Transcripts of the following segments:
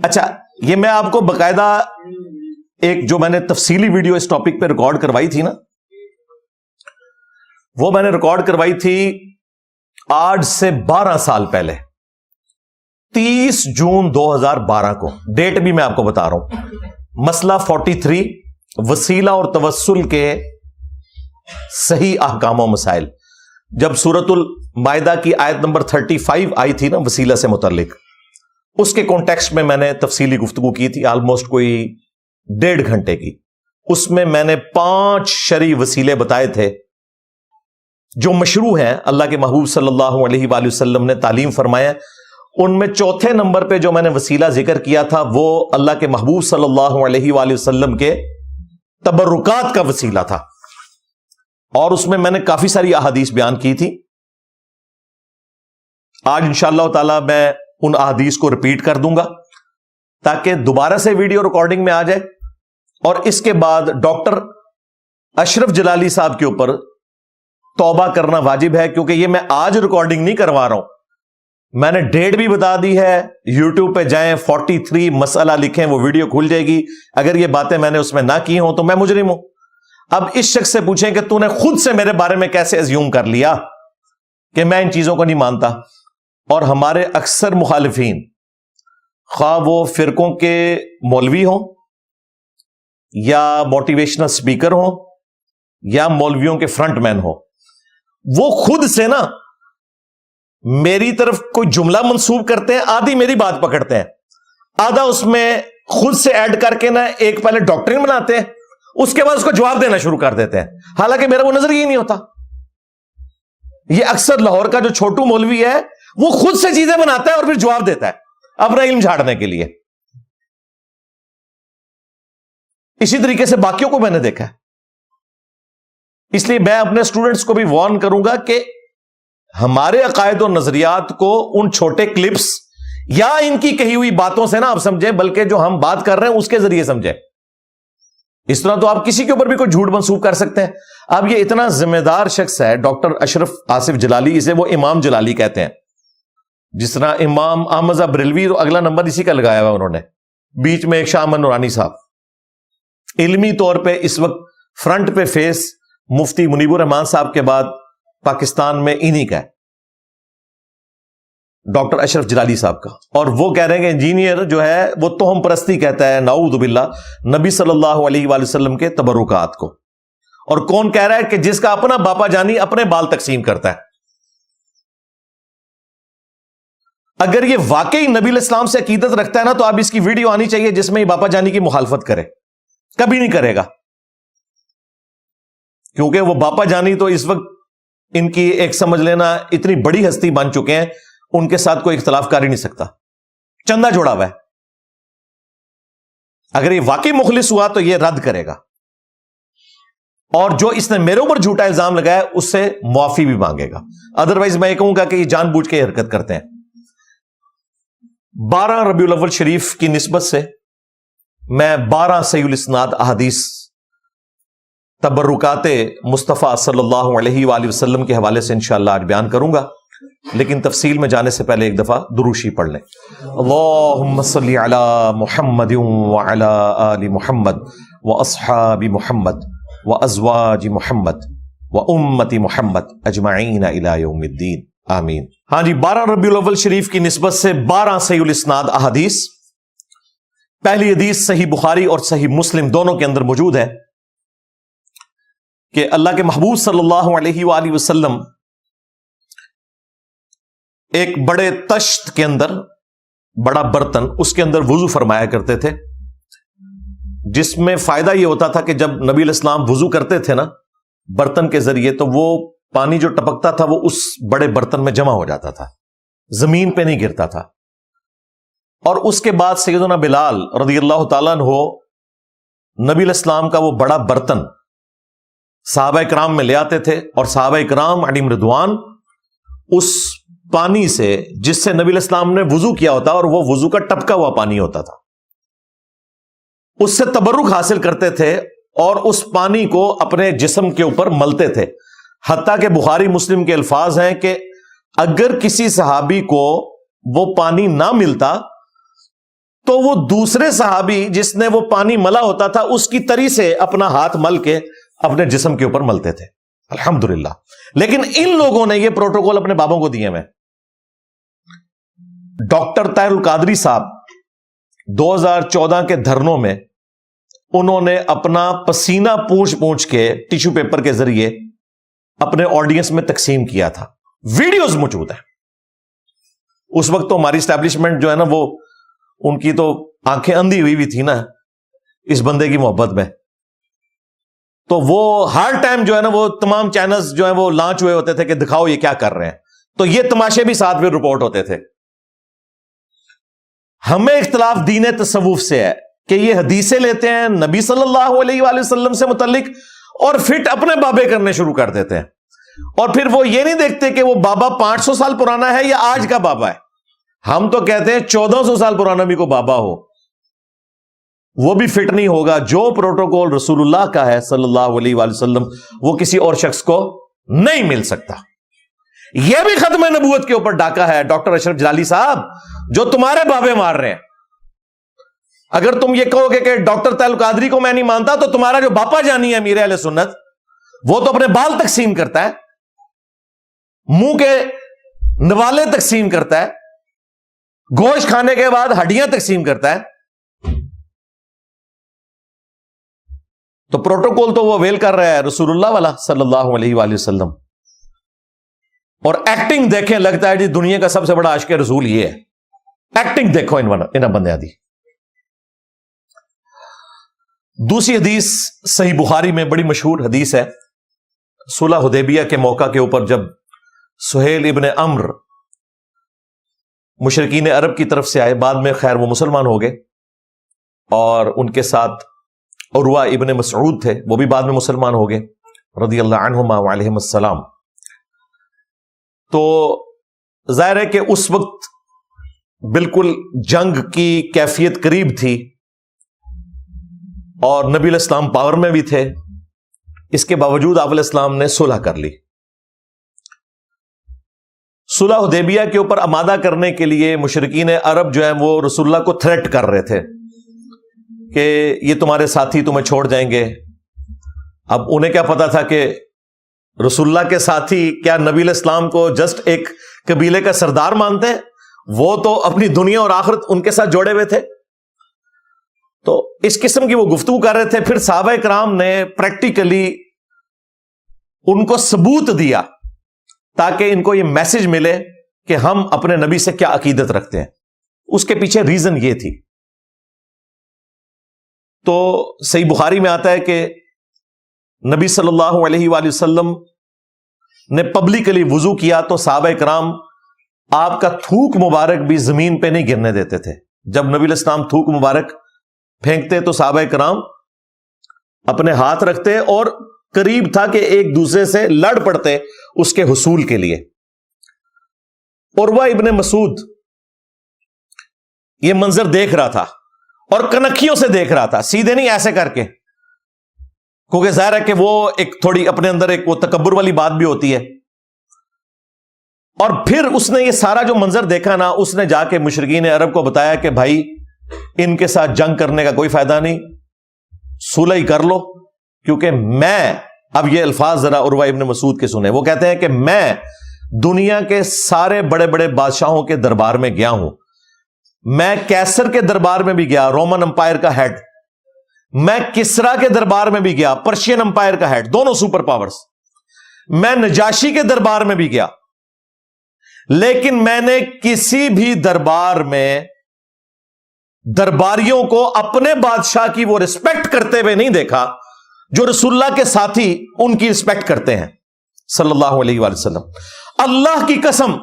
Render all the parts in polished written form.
اچھا، یہ میں آپ کو باقاعدہ ایک جو میں نے تفصیلی ویڈیو اس ٹاپک پہ ریکارڈ کروائی تھی نا، وہ میں نے ریکارڈ کروائی تھی آج سے 12 سال پہلے، 30 جون 2012 کو. ڈیٹ بھی میں آپ کو بتا رہا ہوں. مسئلہ 43، وسیلہ اور توسل کے صحیح احکام و مسائل. جب سورۃ المائدہ کی آیت نمبر 35 آئی تھی نا وسیلہ سے متعلق، اس کے کانٹیکسٹ میں نے تفصیلی گفتگو کی تھی، آلموسٹ کوئی 1.5 گھنٹے کی. اس میں نے 5 شرعی وسیلے بتائے تھے جو مشروع ہیں، اللہ کے محبوب صلی اللہ علیہ وآلہ وسلم نے تعلیم فرمایا. ان میں چوتھے نمبر پہ جو میں نے وسیلہ ذکر کیا تھا وہ اللہ کے محبوب صلی اللہ علیہ وآلہ وسلم کے تبرکات کا وسیلہ تھا، اور اس میں نے کافی ساری احادیث بیان کی تھی. آج انشاءاللہ تعالی میں ان احادیث کو ریپیٹ کر دوں گا تاکہ دوبارہ سے ویڈیو ریکارڈنگ میں آ جائے. اور اس کے بعد ڈاکٹر اشرف جلالی صاحب کے اوپر توبہ کرنا واجب ہے، کیونکہ یہ میں آج ریکارڈنگ نہیں کروا رہا ہوں، میں نے ڈیٹ بھی بتا دی ہے. یوٹیوب پہ جائیں، 43 مسئلہ لکھیں، وہ ویڈیو کھل جائے گی. اگر یہ باتیں میں نے اس میں نہ کی ہوں تو میں مجرم ہوں. اب اس شخص سے پوچھیں کہ تو نے خود سے میرے بارے میں کیسے ازیوم کر لیا کہ میں ان چیزوں کو نہیں مانتا. اور ہمارے اکثر مخالفین، خواہ وہ فرقوں کے مولوی ہوں یا موٹیویشنل سپیکر ہوں یا مولویوں کے فرنٹ مین ہوں، وہ خود سے نا میری طرف کوئی جملہ منسوب کرتے ہیں، آدھی میری بات پکڑتے ہیں، آدھا اس میں خود سے ایڈ کر کے نا ایک پہلے ڈاکٹرین بناتے ہیں، اس کے بعد اس کو جواب دینا شروع کر دیتے ہیں، حالانکہ میرا وہ نظر ہی نہیں ہوتا. یہ اکثر لاہور کا جو چھوٹو مولوی ہے وہ خود سے چیزیں بناتا ہے اور پھر جواب دیتا ہے اپنا علم جھاڑنے کے لیے. اسی طریقے سے باقیوں کو میں نے دیکھا ہے. اس لیے میں اپنے اسٹوڈنٹس کو بھی وارن کروں گا کہ ہمارے عقائد و نظریات کو ان چھوٹے کلپس یا ان کی کہی ہوئی باتوں سے نہ آپ سمجھیں، بلکہ جو ہم بات کر رہے ہیں اس کے ذریعے سمجھیں. اس طرح تو آپ کسی کے اوپر بھی کوئی جھوٹ منسوب کر سکتے ہیں. اب یہ اتنا ذمہ دار شخص ہے ڈاکٹر اشرف آصف جلالی، اسے وہ امام جلالی کہتے ہیں. جس طرح امام احمد بریلوی، تو اگلا نمبر اسی کا لگایا ہوا انہوں نے، بیچ میں ایک شاہ احمد نورانی صاحب. علمی طور پہ اس وقت فرنٹ پہ فیس مفتی منیب الرحمان صاحب کے بعد پاکستان میں انہی کا ہے، ڈاکٹر اشرف جلالی صاحب کا. اور وہ کہہ رہے ہیں کہ انجینئر جو ہے وہ توہم پرستی کہتا ہے، نعوذ باللہ، نبی صلی اللہ علیہ وآلہ وسلم کے تبرکات کو. اور کون کہہ رہا ہے کہ جس کا اپنا باپا جانی اپنے بال تقسیم کرتا ہے. اگر یہ واقعی نبی علیہ السلام سے عقیدت رکھتا ہے نا تو اب اس کی ویڈیو آنی چاہیے جس میں یہ باپا جانی کی مخالفت کرے. کبھی نہیں کرے گا، کیونکہ وہ باپا جانی تو اس وقت ان کی ایک سمجھ لینا اتنی بڑی ہستی بن چکے ہیں، ان کے ساتھ کوئی اختلاف کر ہی نہیں سکتا، چندہ جوڑا ہوا ہے. اگر یہ واقعی مخلص ہوا تو یہ رد کرے گا، اور جو اس نے میرے اوپر جھوٹا الزام لگایا اس سے معافی بھی مانگے گا. ادروائز میں یہ کہوں گا کہ یہ جان بوجھ کے حرکت کرتے ہیں. 12 ربیع الاول شریف کی نسبت سے میں 12 صحیح الاسناد احادیث تبرکات مصطفیٰ صلی اللہ علیہ وآلہ وسلم کے حوالے سے انشاءاللہ آج بیان کروں گا. لیکن تفصیل میں جانے سے پہلے ایک دفعہ دروشی پڑھ لیں. اللہم صلی علی محمد وعلی آل محمد واصحاب محمد وازواج محمد وامت محمد اجمعین الی یوم الدین، آمین. ہاں جی، 12 ربیع الاول شریف کی نسبت سے 12 صحیح الاسناد احادیث. پہلی حدیث صحیح بخاری اور صحیح مسلم دونوں کے اندر موجود ہے کہ اللہ کے محبوب صلی اللہ علیہ وآلہ وسلم ایک بڑے تشت کے اندر، بڑا برتن، اس کے اندر وضو فرمایا کرتے تھے، جس میں فائدہ یہ ہوتا تھا کہ جب نبی علیہ السلام وضو کرتے تھے نا برتن کے ذریعے، تو وہ پانی جو ٹپکتا تھا وہ اس بڑے برتن میں جمع ہو جاتا تھا، زمین پہ نہیں گرتا تھا. اور اس کے بعد سیدنا بلال رضی اللہ تعالیٰ عنہ نبی علیہ السلام کا وہ بڑا برتن صحابہ کرام میں لے آتے تھے، اور صحابہ کرام علیہم رضوان اس پانی سے جس سے نبی علیہ السلام نے وضو کیا ہوتا، اور وہ وضو کا ٹپکا ہوا پانی ہوتا تھا، اس سے تبرک حاصل کرتے تھے اور اس پانی کو اپنے جسم کے اوپر ملتے تھے. حتیٰ کہ بخاری مسلم کے الفاظ ہیں کہ اگر کسی صحابی کو وہ پانی نہ ملتا تو وہ دوسرے صحابی جس نے وہ پانی ملا ہوتا تھا اس کی تری سے اپنا ہاتھ مل کے اپنے جسم کے اوپر ملتے تھے. الحمدللہ. لیکن ان لوگوں نے یہ پروٹوکول اپنے بابوں کو دیے. میں ڈاکٹر طاہر القادری صاحب 2014 کے دھرنوں میں انہوں نے اپنا پسینہ پونچھ کے ٹیشو پیپر کے ذریعے اپنے آڈینس میں تقسیم کیا تھا. ویڈیوز موجود ہیں. اس وقت تو ہماری اسٹیبلشمنٹ جو ہے نا وہ ان کی تو آنکھیں اندھی ہوئی تھی نا اس بندے کی محبت میں. تو وہ ہر ٹائم جو ہے نا وہ تمام چینلز جو ہیں وہ لانچ ہوئے ہوتے تھے کہ دکھاؤ یہ کیا کر رہے ہیں. تو یہ تماشے بھی ساتھ میں رپورٹ ہوتے تھے. ہمیں اختلاف دین تصوف سے ہے کہ یہ حدیثیں لیتے ہیں نبی صلی اللہ علیہ وآلہ وسلم سے متعلق اور فٹ اپنے بابے کرنے شروع کر دیتے ہیں. اور پھر وہ یہ نہیں دیکھتے کہ وہ بابا 500 سال پرانا ہے یا آج کا بابا ہے. ہم تو کہتے ہیں 1400 سال پرانا بھی کوئی بابا ہو وہ بھی فٹ نہیں ہوگا. جو پروٹوکول رسول اللہ کا ہے صلی اللہ علیہ وآلہ وسلم وہ کسی اور شخص کو نہیں مل سکتا. یہ بھی ختم نبوت کے اوپر ڈاکہ ہے ڈاکٹر اشرف جلالی صاحب جو تمہارے بابے مار رہے ہیں. اگر تم یہ کہو گے کہ ڈاکٹر طاہر القادری کو میں نہیں مانتا تو تمہارا جو باپا جانی ہے امیر اہل سنت وہ تو اپنے بال تقسیم کرتا ہے, منہ کے نوالے تقسیم کرتا ہے, گوشت کھانے کے بعد ہڈیاں تقسیم کرتا ہے. تو پروٹوکول تو وہ ویل کر رہا ہے رسول اللہ والا صلی اللہ علیہ وآلہ وسلم. اور ایکٹنگ دیکھیں لگتا ہے جی دنیا کا سب سے بڑا عاشق رسول یہ ہے. ایکٹنگ دیکھو ان بندے دی. دوسری حدیث صحیح بخاری میں بڑی مشہور حدیث ہے. صلح حدیبیہ کے موقع کے اوپر جب سہیل ابن عمرو مشرکین عرب کی طرف سے آئے, بعد میں خیر وہ مسلمان ہو گئے, اور ان کے ساتھ عروہ ابن مسعود تھے وہ بھی بعد میں مسلمان ہو گئے رضی اللہ عنہما وعلیہم السلام. تو ظاہر ہے کہ اس وقت بالکل جنگ کی کیفیت قریب تھی اور نبی علیہ السلام پاور میں بھی تھے. اس کے باوجود آپ علیہ السلام نے صلح کر لی. صلح حدیبیہ کے اوپر آمادہ کرنے کے لیے مشرکین عرب جو ہیں وہ رسول اللہ کو تھریٹ کر رہے تھے کہ یہ تمہارے ساتھی تمہیں چھوڑ جائیں گے. اب انہیں کیا پتا تھا کہ رسول اللہ کے ساتھی کیا نبی علیہ السلام کو جسٹ ایک قبیلے کا سردار مانتے ہیں, وہ تو اپنی دنیا اور آخرت ان کے ساتھ جوڑے ہوئے تھے. تو اس قسم کی وہ گفتگو کر رہے تھے. پھر صحابہ کرام نے پریکٹیکلی ان کو ثبوت دیا تاکہ ان کو یہ میسج ملے کہ ہم اپنے نبی سے کیا عقیدت رکھتے ہیں. اس کے پیچھے ریزن یہ تھی. تو صحیح بخاری میں آتا ہے کہ نبی صلی اللہ علیہ وآلہ وسلم نے پبلکلی وضو کیا تو صحابہ کرام آپ کا تھوک مبارک بھی زمین پہ نہیں گرنے دیتے تھے. جب نبی علیہ السلام تھوک مبارک پھینکتے تو صحابہ کرام اپنے ہاتھ رکھتے اور قریب تھا کہ ایک دوسرے سے لڑ پڑتے اس کے حصول کے لیے. عروہ ابن مسعود یہ منظر دیکھ رہا تھا اور کنکھیوں سے دیکھ رہا تھا, سیدھے نہیں ایسے کر کے, کیونکہ ظاہر ہے کہ وہ ایک تھوڑی اپنے اندر ایک وہ تکبر والی بات بھی ہوتی ہے. اور پھر اس نے یہ سارا جو منظر دیکھا نا, اس نے جا کے مشرکین عرب کو بتایا کہ بھائی ان کے ساتھ جنگ کرنے کا کوئی فائدہ نہیں, صلح ہی کر لو. کیونکہ میں, اب یہ الفاظ ذرا عروہ ابن مسعود کے سنیں, وہ کہتے ہیں کہ میں دنیا کے سارے بڑے بڑے بادشاہوں کے دربار میں گیا ہوں. میں کیسر کے دربار میں بھی گیا, رومن امپائر کا ہیڈ. میں کسرا کے دربار میں بھی گیا, پرشین امپائر کا ہیڈ, دونوں سپر پاورز. میں نجاشی کے دربار میں بھی گیا, لیکن میں نے کسی بھی دربار میں درباریوں کو اپنے بادشاہ کی وہ رسپیکٹ کرتے ہوئے نہیں دیکھا جو رسول اللہ کے ساتھی ان کی رسپیکٹ کرتے ہیں صلی اللہ علیہ وآلہ وسلم. اللہ کی قسم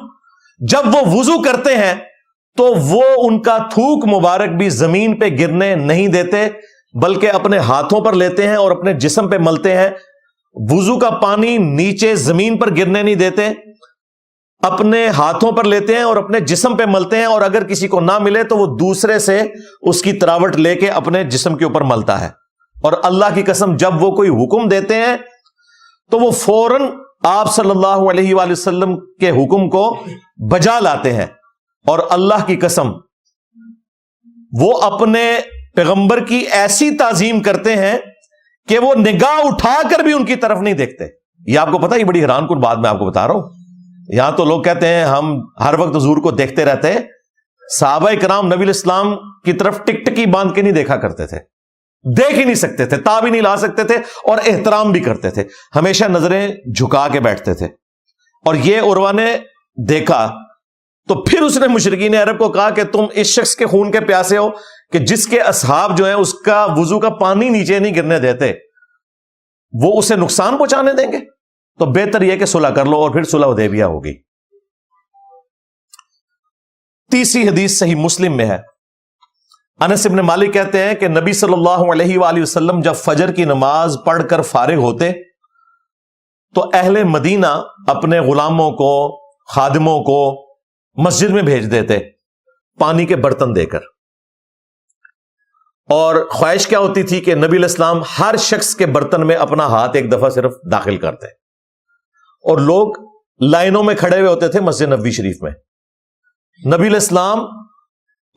جب وہ وضو کرتے ہیں تو وہ ان کا تھوک مبارک بھی زمین پہ گرنے نہیں دیتے, بلکہ اپنے ہاتھوں پر لیتے ہیں اور اپنے جسم پہ ملتے ہیں. وضو کا پانی نیچے زمین پر گرنے نہیں دیتے, اپنے ہاتھوں پر لیتے ہیں اور اپنے جسم پہ ملتے ہیں, اور اگر کسی کو نہ ملے تو وہ دوسرے سے اس کی تراوٹ لے کے اپنے جسم کے اوپر ملتا ہے. اور اللہ کی قسم جب وہ کوئی حکم دیتے ہیں تو وہ فوراً آپ صلی اللہ علیہ وآلہ وسلم کے حکم کو بجا لاتے ہیں. اور اللہ کی قسم وہ اپنے پیغمبر کی ایسی تعظیم کرتے ہیں کہ وہ نگاہ اٹھا کر بھی ان کی طرف نہیں دیکھتے. یہ آپ کو پتا، یہ بڑی حیران کن بات میں آپ کو بتا رہا ہوں. یہاں تو لوگ کہتے ہیں ہم ہر وقت حضور کو دیکھتے رہتے ہیں. صحابہ کرام نبی الاسلام کی طرف ٹک ٹکی باندھ کے نہیں دیکھا کرتے تھے، دیکھ ہی نہیں سکتے تھے، تاب ہی نہیں لا سکتے تھے، اور احترام بھی کرتے تھے، ہمیشہ نظریں جھکا کے بیٹھتے تھے. اور یہ عروہ نے دیکھا تو پھر اس نے مشرکین عرب کو کہا کہ تم اس شخص کے خون کے پیاسے ہو کہ جس کے اصحاب جو ہیں اس کا وضو کا پانی نیچے نہیں گرنے دیتے، وہ اسے نقصان پہنچانے دیں گے؟ تو بہتر یہ کہ صلح کر لو، اور پھر صلح حدیبیہ ہوگی. تیسری حدیث صحیح مسلم میں ہے. انس بن مالک کہتے ہیں کہ نبی صلی اللہ علیہ وآلہ وسلم جب فجر کی نماز پڑھ کر فارغ ہوتے تو اہل مدینہ اپنے غلاموں کو، خادموں کو مسجد میں بھیج دیتے پانی کے برتن دے کر. اور خواہش کیا ہوتی تھی کہ نبی علیہ السلام ہر شخص کے برتن میں اپنا ہاتھ ایک دفعہ صرف داخل کرتے، اور لوگ لائنوں میں کھڑے ہوئے ہوتے تھے مسجد نبوی شریف میں. نبی علیہ السلام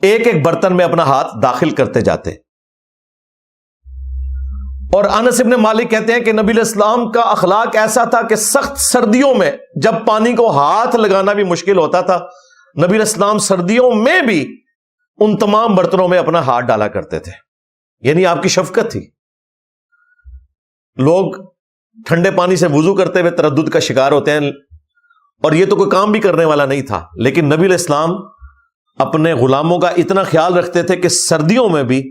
ایک ایک برتن میں اپنا ہاتھ داخل کرتے جاتے. اور انس بن مالک کہتے ہیں کہ نبی علیہ السلام کا اخلاق ایسا تھا کہ سخت سردیوں میں جب پانی کو ہاتھ لگانا بھی مشکل ہوتا تھا، نبی علیہ السلام سردیوں میں بھی ان تمام برتنوں میں اپنا ہاتھ ڈالا کرتے تھے. یعنی آپ کی شفقت تھی. لوگ ٹھنڈے پانی سے وضو کرتے ہوئے تردد کا شکار ہوتے ہیں، اور یہ تو کوئی کام بھی کرنے والا نہیں تھا، لیکن نبی علیہ السلام اپنے غلاموں کا اتنا خیال رکھتے تھے کہ سردیوں میں بھی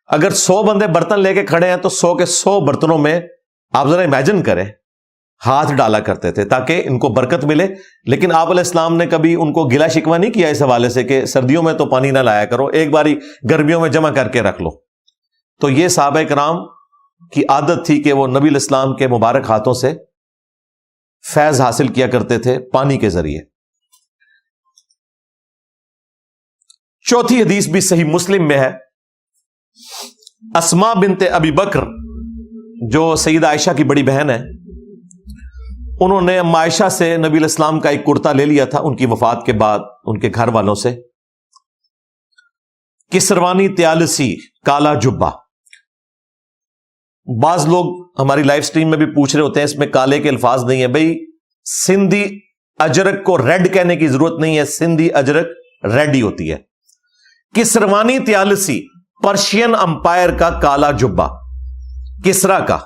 اگر 100 بندے برتن لے کے کھڑے ہیں تو 100 کے 100 برتنوں میں آپ ذرا امیجن کریں ہاتھ ڈالا کرتے تھے تاکہ ان کو برکت ملے. لیکن آپ علیہ السلام نے کبھی ان کو گلا شکوہ نہیں کیا اس حوالے سے کہ سردیوں میں تو پانی نہ لایا کرو، ایک باری گرمیوں میں جمع کر کے رکھ لو. تو یہ صحابہ کرام کی عادت تھی کہ وہ نبی علیہ السلام کے مبارک ہاتھوں سے فیض حاصل کیا کرتے تھے پانی کے ذریعے. چوتھی حدیث بھی صحیح مسلم میں ہے. اسماء بنت ابی بکر جو سیدہ عائشہ کی بڑی بہن ہے، انہوں نے ام عائشہ سے نبی علیہ السلام کا ایک کرتا لے لیا تھا ان کی وفات کے بعد ان کے گھر والوں سے. کسروانی تیالسی، کالا جبہ. بعض لوگ ہماری لائف سٹریم میں بھی پوچھ رہے ہوتے ہیں اس میں کالے کے الفاظ نہیں ہے. بھئی سندھی اجرک کو ریڈ کہنے کی ضرورت نہیں ہے، سندھی اجرک ریڈ ہی ہوتی ہے. کسروانی تیالسی پرشین امپائر کا کالا جبہ، کسرا کا،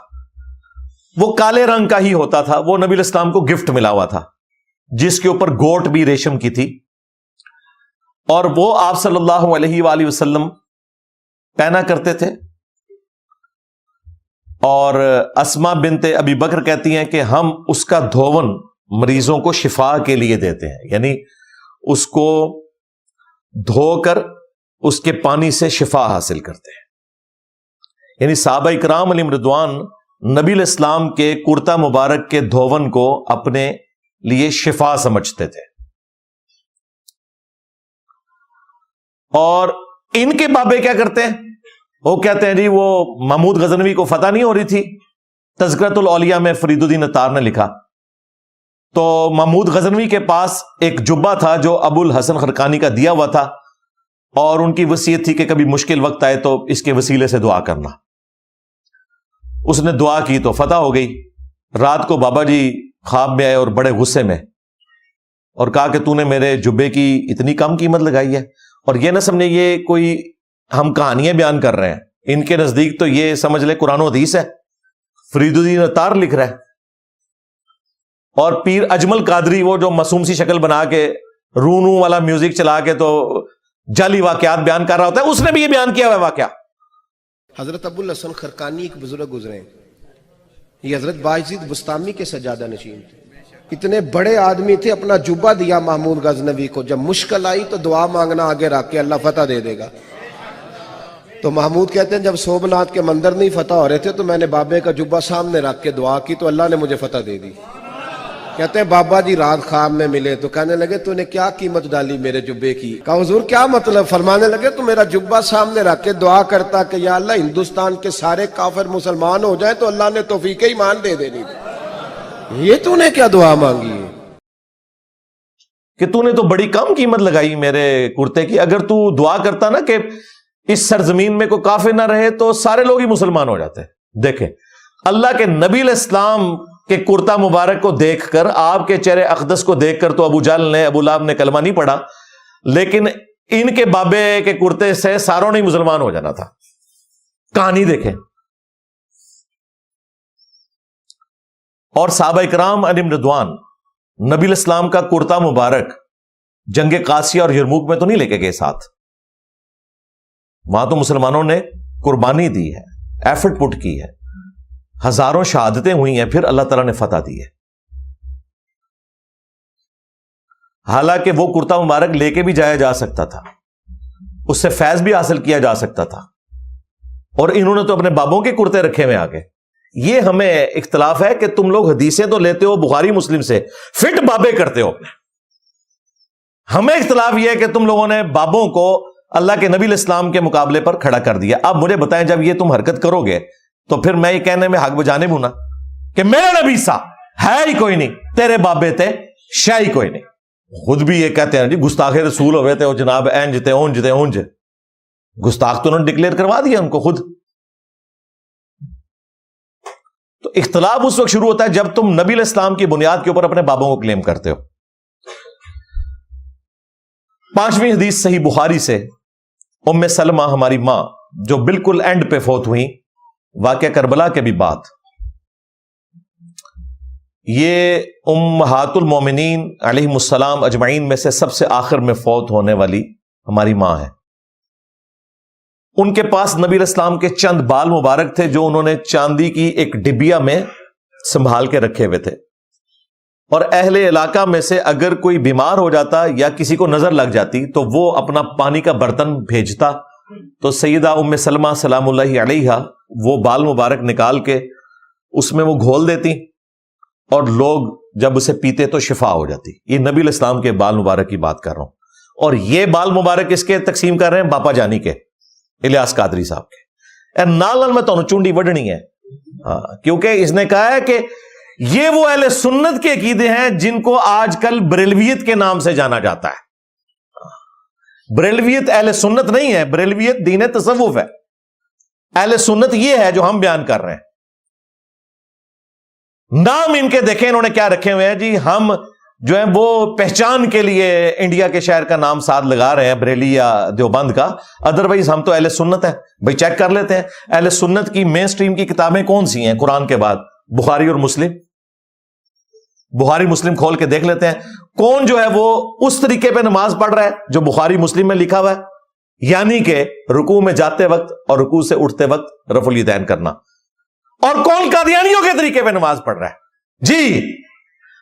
وہ کالے رنگ کا ہی ہوتا تھا. وہ نبی علیہ السلام کو گفٹ ملا ہوا تھا جس کے اوپر گوٹ بھی ریشم کی تھی، اور وہ آپ صلی اللہ علیہ وآلہ وسلم پہنا کرتے تھے. اور اسماء بنت ابی بکر کہتی ہیں کہ ہم اس کا دھون مریضوں کو شفا کے لیے دیتے ہیں، یعنی اس کو دھو کر اس کے پانی سے شفا حاصل کرتے ہیں. یعنی صحابہ کرام علیہم رضوان نبی علیہ السلام کے کرتا مبارک کے دھون کو اپنے لیے شفا سمجھتے تھے. اور ان کے بابے کیا کرتے ہیں؟ وہ کہتے ہیں جی وہ محمود غزنوی کو فتح نہیں ہو رہی تھی، تذکرۃ الاولیاء میں فرید الدین عطار نے لکھا، تو محمود غزنوی کے پاس ایک جبہ تھا جو ابو الحسن خرقانی کا دیا ہوا تھا، اور ان کی وصیت تھی کہ کبھی مشکل وقت آئے تو اس کے وسیلے سے دعا کرنا. اس نے دعا کی تو فتح ہو گئی. رات کو بابا جی خواب میں آئے اور بڑے غصے میں، اور کہا کہ تو نے میرے جبے کی اتنی کم قیمت لگائی ہے. اور یہ نہ سمجھے یہ کوئی ہم کہانیاں بیان کر رہے ہیں، ان کے نزدیک تو یہ سمجھ لے قرآن و حدیث ہے، فرید الدین عطار لکھ رہا ہے. اور پیر اجمل قادری وہ جو معصوم سی شکل بنا کے رونو والا میوزک چلا کے تو جعلی واقعات بیان کر رہا ہوتا ہے، اس نے بھی یہ بیان کیا ہوا ہے واقعہ. حضرت ابو الحسن خرقانی ایک بزرگ گزرے ہیں، یہ حضرت باعزید بستامی کے سجادہ نشین تھے. اتنے بڑے آدمی تھے، اپنا جبہ دیا محمود غزنوی کو، جب مشکل آئی تو دعا مانگنا آگے رکھ کے اللہ فتح دے دے گا. تو محمود کہتے ہیں جب سومناتھ کے مندر نہیں فتح ہو رہے تھے تو میں نے بابے کا جبہ سامنے رکھ کے دعا کی تو اللہ نے مجھے فتح دے دی. کہتے ہیں بابا جی رات خواب میں ملے تو کہنے لگے تو نے کیا قیمت ڈالی میرے جبے کی؟ کہا حضور کیا مطلب؟ فرمانے لگے تو میرا جبہ سامنے رکھ کے دعا کرتا کہ یا اللہ ہندوستان کے سارے کافر مسلمان ہو جائیں تو اللہ نے توفیق ایمان دے دینی. یہ تو نے کیا دعا مانگی ہے کہ تو نے تو بڑی کم قیمت لگائی میرے کرتے کی. اگر تو دعا کرتا نا کہ اس سرزمین میں کوئی کافر نہ رہے تو سارے لوگ ہی مسلمان ہو جاتے ہیں۔ دیکھیں اللہ کے نبی علیہ السلام کے کرتا مبارک کو دیکھ کر، آپ کے چہرے اقدس کو دیکھ کر تو ابو جہل نے، ابو لہب نے کلمہ نہیں پڑھا، لیکن ان کے بابے کے کرتے سے ساروں نے مسلمان ہو جانا تھا۔ کہانی دیکھیں۔ اور صحابہ کرام علیہم رضوان نبی علیہ السلام کا کرتا مبارک جنگ قاسیہ اور یرموک میں تو نہیں لے کے گئے ساتھ، وہاں تو مسلمانوں نے قربانی دی ہے، ایفرٹ پٹ کی ہے، ہزاروں شہادتیں ہوئی ہیں، پھر اللہ تعالیٰ نے فتح دی ہے۔ حالانکہ وہ کرتا مبارک لے کے بھی جایا جا سکتا تھا، اس سے فیض بھی حاصل کیا جا سکتا تھا، اور انہوں نے تو اپنے بابوں کے کرتے رکھے ہوئے آگے۔ یہ ہمیں اختلاف ہے کہ تم لوگ حدیثیں تو لیتے ہو بخاری مسلم سے، فٹ بابے کرتے ہو اپنے۔ ہمیں اختلاف یہ ہے کہ تم لوگوں نے بابوں کو اللہ کے نبی علیہ السلام کے مقابلے پر کھڑا کر دیا۔ اب مجھے بتائیں، جب یہ تم حرکت کرو گے تو پھر میں یہ کہنے میں حق بجانب ہوں نا کہ میرا نبی سا ہے ہی کوئی نہیں، تیرے بابے تے شاہ ہی کوئی نہیں۔ خود بھی یہ کہتے ہیں جی گستاخ رسول ہوئے تھے وہ جناب، اینج تے اونج تے اونج، گستاخ تو انہوں نے ڈکلیئر کروا دیا ان کو خود۔ تو اختلاف اس وقت شروع ہوتا ہے جب تم نبی علیہ السلام کی بنیاد کے اوپر اپنے بابوں کو کلیم کرتے ہو۔ 5ویں حدیث صحیح بخاری سے، ام سلمہ ہماری ماں جو بالکل اینڈ پہ فوت ہوئی واقعہ کربلا کے بھی بعد، یہ امہات المومنین علیہم السلام اجمعین میں سے سب سے آخر میں فوت ہونے والی ہماری ماں ہے۔ ان کے پاس نبی علیہ السلام کے چند بال مبارک تھے جو انہوں نے چاندی کی ایک ڈبیا میں سنبھال کے رکھے ہوئے تھے، اور اہل علاقہ میں سے اگر کوئی بیمار ہو جاتا یا کسی کو نظر لگ جاتی تو وہ اپنا پانی کا برتن بھیجتا، تو سیدہ ام سلمہ سلام اللہ علیہا وہ بال مبارک نکال کے اس میں وہ گھول دیتی، اور لوگ جب اسے پیتے تو شفا ہو جاتی۔ یہ نبی علیہ السلام کے بال مبارک کی بات کر رہا ہوں، اور یہ بال مبارک اس کے تقسیم کر رہے ہیں باپا جانی کے، الیاس قادری صاحب کے۔ نال میں تو چونڈی وڈنی ہے، کیونکہ اس نے کہا ہے کہ یہ وہ اہل سنت کے عقیدے ہیں جن کو آج کل بریلویت کے نام سے جانا جاتا ہے۔ بریلویت اہل سنت نہیں ہے، بریلویت دین تصوف ہے۔ اہل سنت یہ ہے جو ہم بیان کر رہے ہیں۔ نام ان کے دیکھیں انہوں نے کیا رکھے ہوئے ہیں جی، ہم جو ہیں وہ پہچان کے لیے انڈیا کے شہر کا نام ساتھ لگا رہے ہیں، بریلی یا دیوبند کا، ادروائز ہم تو اہل سنت ہیں۔ بھائی چیک کر لیتے ہیں اہل سنت کی مین سٹریم کی کتابیں کون سی ہیں قرآن کے بعد؟ بخاری اور مسلم۔ بخاری مسلم کھول کے دیکھ لیتے ہیں کون جو ہے وہ اس طریقے پہ نماز پڑھ رہا ہے جو بخاری مسلم میں لکھا ہوا ہے، یعنی کہ رکوع میں جاتے وقت اور رکوع سے اٹھتے وقت رفع الیدین کرنا، اور کون قادیانیوں کے طریقے پہ نماز پڑھ رہا ہے جی،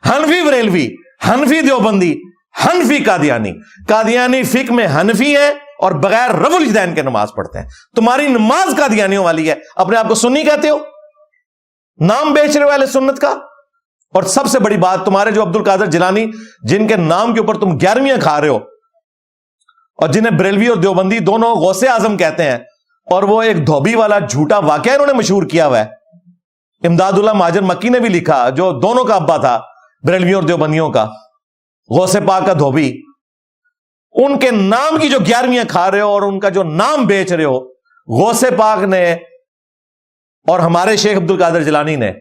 حنفی بریلوی، حنفی دیوبندی، حنفی قادیانی۔ قادیانی فقہ میں حنفی ہے اور بغیر رفع الیدین کے نماز پڑھتے ہیں۔ تمہاری نماز قادیانیوں والی ہے، اپنے آپ کو سنی کہتے ہو، نام بیچ رہے ہو اہل سنت کا۔ اور سب سے بڑی بات، تمہارے جو عبد القادر جیلانی جن کے نام کے اوپر تم 11ویں کھا رہے ہو، اور جنہیں بریلوی اور دیوبندی دونوں غوث اعظم کہتے ہیں، اور وہ ایک دھوبی والا جھوٹا واقعہ انہوں نے مشہور کیا ہوا ہے، امداد اللہ مہاجر مکی نے بھی لکھا، جو دونوں کا ابا تھا بریلویوں اور دیوبندیوں کا، غوث پاک کا دھوبی۔ ان کے نام کی جو 11ویں کھا رہے ہو اور ان کا جو نام بیچ رہے ہو، غوث پاک نے اور ہمارے شیخ عبد القادر جیلانی نے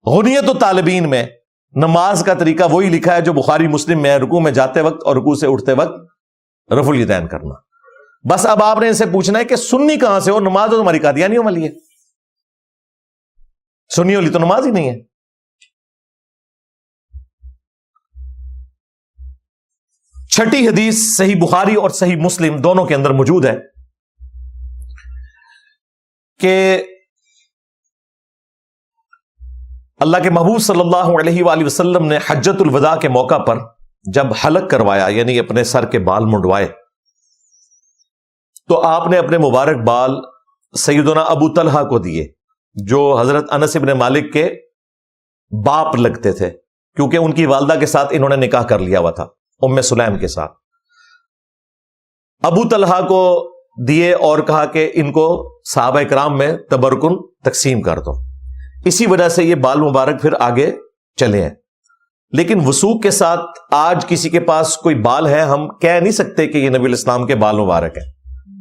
غنیت الطالبین میں نماز کا طریقہ وہی لکھا ہے جو بخاری مسلم میں ہے، رکوع میں جاتے وقت اور رکوع سے اٹھتے وقت رفع الیدین کرنا۔ بس اب آپ نے ان سے پوچھنا ہے کہ سنی کہاں سے ہو؟ نماز تو تمہاری قادیانیوں والی ہے، سنی والی تو نماز ہی نہیں ہے۔ چھٹی حدیث صحیح بخاری اور صحیح مسلم دونوں کے اندر موجود ہے کہ اللہ کے محبوب صلی اللہ علیہ وآلہ وسلم نے حجۃ الوداع کے موقع پر جب حلق کروایا، یعنی اپنے سر کے بال منڈوائے، تو آپ نے اپنے مبارک بال سیدنا ابو طلحہ کو دیے جو حضرت انس بن مالک کے باپ لگتے تھے، کیونکہ ان کی والدہ کے ساتھ انہوں نے نکاح کر لیا ہوا تھا، ام سلیم کے ساتھ۔ ابو طلحہ کو دیے اور کہا کہ ان کو صحابہ کرام میں تبرکن تقسیم کر دو۔ اسی وجہ سے یہ بال مبارک پھر آگے چلے ہیں۔ لیکن وثوق کے ساتھ آج کسی کے پاس کوئی بال ہے، ہم کہہ نہیں سکتے کہ یہ نبی علیہ السلام کے بال مبارک ہیں،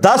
10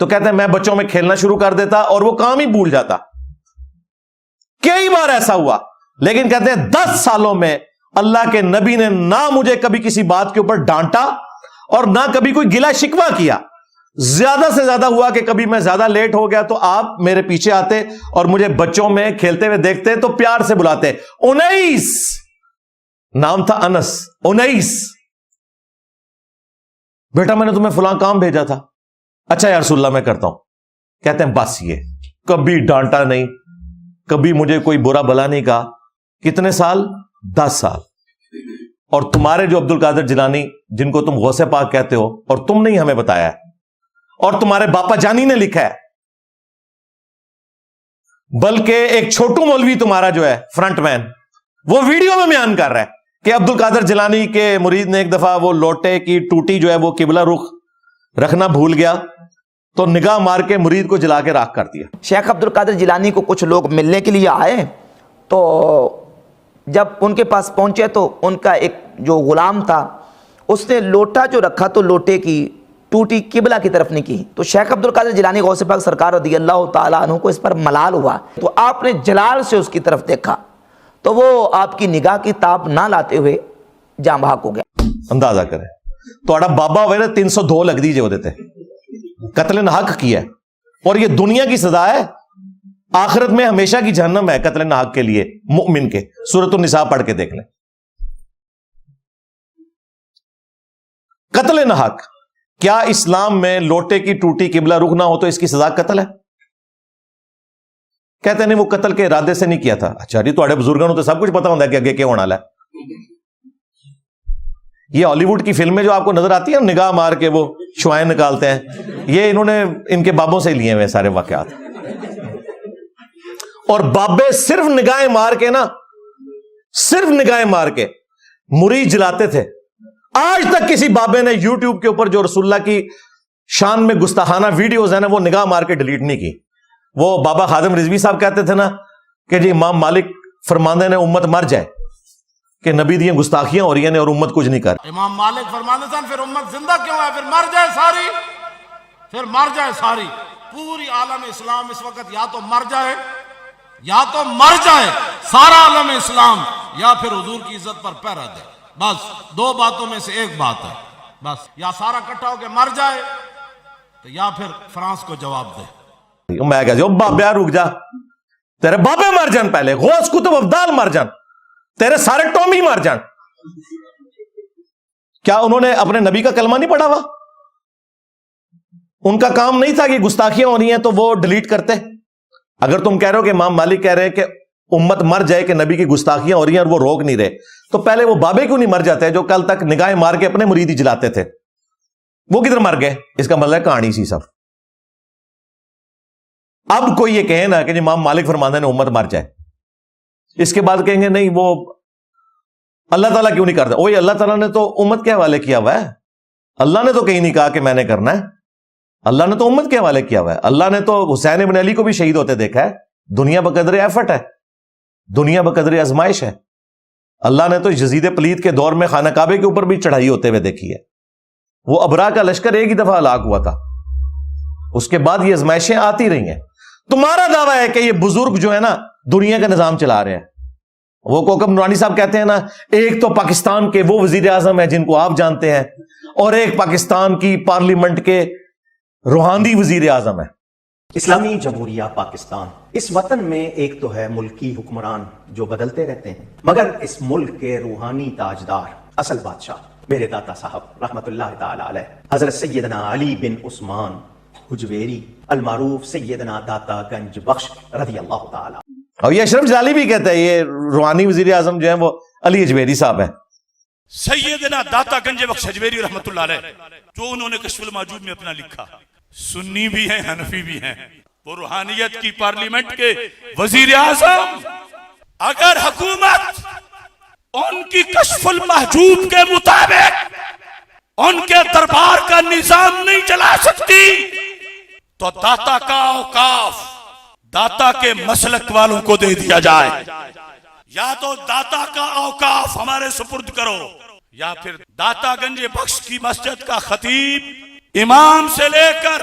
تو کہتے ہیں میں بچوں میں کھیلنا شروع کر دیتا اور وہ کام ہی بھول جاتا. کئی بار ایسا ہوا, لیکن کہتے ہیں 10 سالوں میں اللہ کے نبی نے نہ مجھے کبھی کسی بات کے اوپر ڈانٹا اور نہ کبھی کوئی گلا شکوہ کیا. زیادہ سے زیادہ ہوا کہ کبھی میں زیادہ لیٹ ہو گیا تو آپ میرے پیچھے آتے اور مجھے بچوں میں کھیلتے ہوئے دیکھتے تو پیار سے بلاتے, انیس, نام تھا انس, انیس بیٹا میں نے تمہیں فلاں کام بھیجا تھا. اچھا یا رسول اللہ میں کرتا ہوں. کہتے ہیں بس یہ کبھی ڈانٹا نہیں, کبھی مجھے کوئی برا بلا نہیں کہا. کتنے سال؟ 10 سال. اور تمہارے جو عبد القادر جیلانی جن کو تم غوث پاک کہتے ہو, اور تم نہیں ہمیں بتایا ہے, اور تمہارے باپا جانی نے لکھا ہے, بلکہ ایک چھوٹو مولوی تمہارا جو ہے فرنٹ مین, وہ ویڈیو میں بیان کر رہا ہے کہ عبد القادر جیلانی کے مرید نے ایک دفعہ وہ لوٹے کی ٹوٹی جو ہے وہ قبلہ رخ رکھنا بھول گیا تو نگاہ مار کے مرید کو جلا کے راکھ کر دیا. شیخ عبد القادر جیلانی کو کچھ لوگ ملنے کے لیے آئے تو جب ان کے پاس پہنچے تو ان کا ایک جو غلام تھا اس نے لوٹا جو رکھا تو لوٹے کی ٹوٹی قبلہ کی طرف نہیں کی. تو شیخ عبد القادر جیلانی غوث پاک سرکار رضی اللہ تعالیٰ عنہ کو اس پر ملال ہوا, تو آپ نے جلال سے اس کی طرف دیکھا تو وہ آپ کی نگاہ کی تاب نہ لاتے ہوئے جاں بحق ہو گیا. اندازہ کریں توڑا بابا ہوئے 302 لگ دیجئے ہوتے تھے, قتل ناحق کیا ہے, اور یہ دنیا کی سزا ہے, آخرت میں ہمیشہ کی جہنم ہے قتل ناحق کے لیے مؤمن کے. سورۃ النساء پڑھ کے دیکھ لیں. قتل ناحق, کیا اسلام میں لوٹے کی ٹوٹی قبلہ رخ نہ ہو تو اس کی سزا قتل ہے؟ کہتے نہیں وہ قتل کے ارادے سے نہیں کیا تھا. اچھا جی تھوڑے بزرگوں کو تو سب کچھ پتا ہوتا ہے کہ آگے کیا ہونے والا ہے. یہ ہالی ووڈ کی فلمیں جو آپ کو نظر آتی ہیں نگاہ مار کے وہ شوائیں نکالتے ہیں, یہ انہوں نے ان کے بابوں سے لیے ہوئے سارے واقعات. اور بابے صرف نگاہیں مار کے نا, صرف نگاہیں مار کے مرید جلاتے تھے. آج تک کسی بابے نے یوٹیوب کے اوپر جو رسول اللہ کی شان میں گستاخانہ ویڈیوز ہیں نا وہ نگاہ مار کے ڈیلیٹ نہیں کی. وہ بابا خادم رضوی صاحب کہتے تھے نا کہ جی امام مالک فرماندے نے امت مر جائے کہ نبی دی گستاخیاں ہو رہی ہیں اور امت کچھ نہیں کر. امام مالک فرماندے تھے پھر امت زندہ کیوں ہے, پھر مر جائے ساری, پھر مر جائے ساری. پوری عالم اسلام اس وقت یا تو مر جائے, یا تو مر جائے سارا عالم اسلام, یا پھر حضور کی عزت پر پہرا دے. بس دو باتوں میں سے ایک بات ہے, بس یا سارا اکٹھا ہو کے مر جائے تو یا پھر فرانس کو جواب دے. میں کہا جو بابیا رک جا, تیرے بابے مر جان, پہلے غوث کتب افضال مر جان, تیرے سارے ٹومی مر جان. کیا انہوں نے اپنے نبی کا کلمہ نہیں پڑھا ہوا؟ ان کا کام نہیں تھا کہ گستاخیاں ہو رہی ہیں تو وہ ڈیلیٹ کرتے؟ اگر تم کہہ رہے ہو کہ امام مالک کہہ رہے ہیں کہ امت مر جائے کہ نبی کی گستاخیاں ہو رہی ہیں اور وہ روک نہیں رہے, تو پہلے وہ بابے کیوں نہیں مر جاتے جو کل تک نگاہیں مار کے اپنے مرید ہی جلاتے تھے؟ وہ کدھر مر گئے؟ اس کا مطلب ہے کہانی سی سب. اب کوئی یہ کہے نا کہ جی امام مالک فرماندے نے امت مر جائے, اس کے بعد کہیں گے نہیں وہ اللہ تعالیٰ کیوں نہیں کرتا. وہی اللہ تعالیٰ نے تو امت کے حوالے کیا ہوا ہے, اللہ نے تو کہیں نہیں کہا کہ میں نے کرنا ہے, اللہ نے تو امت کے حوالے کیا ہوا ہے. اللہ نے تو حسین ابن علی کو بھی شہید ہوتے دیکھا ہے. دنیا بقدر ایفٹ ہے, دنیا بقدر آزمائش ہے. اللہ نے تو یزید پلید کے دور میں خانہ کعبے کے اوپر بھی چڑھائی ہوتے ہوئے دیکھی ہے. وہ ابرا کا لشکر ایک ہی دفعہ ہلاک ہوا تھا, اس کے بعد یہ آزمائشیں آتی رہی ہیں. تمہارا دعویٰ ہے کہ یہ بزرگ جو ہے نا دنیا کا نظام چلا رہے ہیں. وہ کوکب نورانی صاحب کہتے ہیں نا ایک تو پاکستان کے وہ وزیر اعظم ہیں جن کو آپ جانتے ہیں, اور ایک پاکستان کی پارلیمنٹ کے روحانی وزیر اعظم ہیں. اسلامی جمہوریہ پاکستان اس وطن میں ایک تو ہے ملکی حکمران جو بدلتے رہتے ہیں, مگر اس ملک کے روحانی تاجدار اصل بادشاہ میرے داتا صاحب رحمت اللہ تعالی علیہ حضرت سیدنا علی بن عثمان حجویری المعروف سیدنا داتا گنج بخش رضی اللہ تعالی. اور یہ اشرف جلالی بھی کہتا ہے یہ روحانی وزیر اعظم جو ہیں وہ علی حجویری صاحب ہیں. سیدنا داتا گنج بخش حجویری رحمت اللہ علیہ, جو انہوں نے کشف الموجود میں اپنا لکھا, سنی بھی ہیں حنفی بھی ہیں, وہ روحانیت کی پارلیمنٹ کے وزیر اعظم. اگر حکومت ان کی کشف المحجوب کے مطابق ان کے دربار کا نظام نہیں چلا سکتی تو داتا کا اوقاف داتا کے مسلک والوں کو دے دیا جائے. یا تو داتا کا اوقاف ہمارے سپرد کرو, یا پھر داتا گنج بخش کی مسجد کا خطیب امام سے لے کر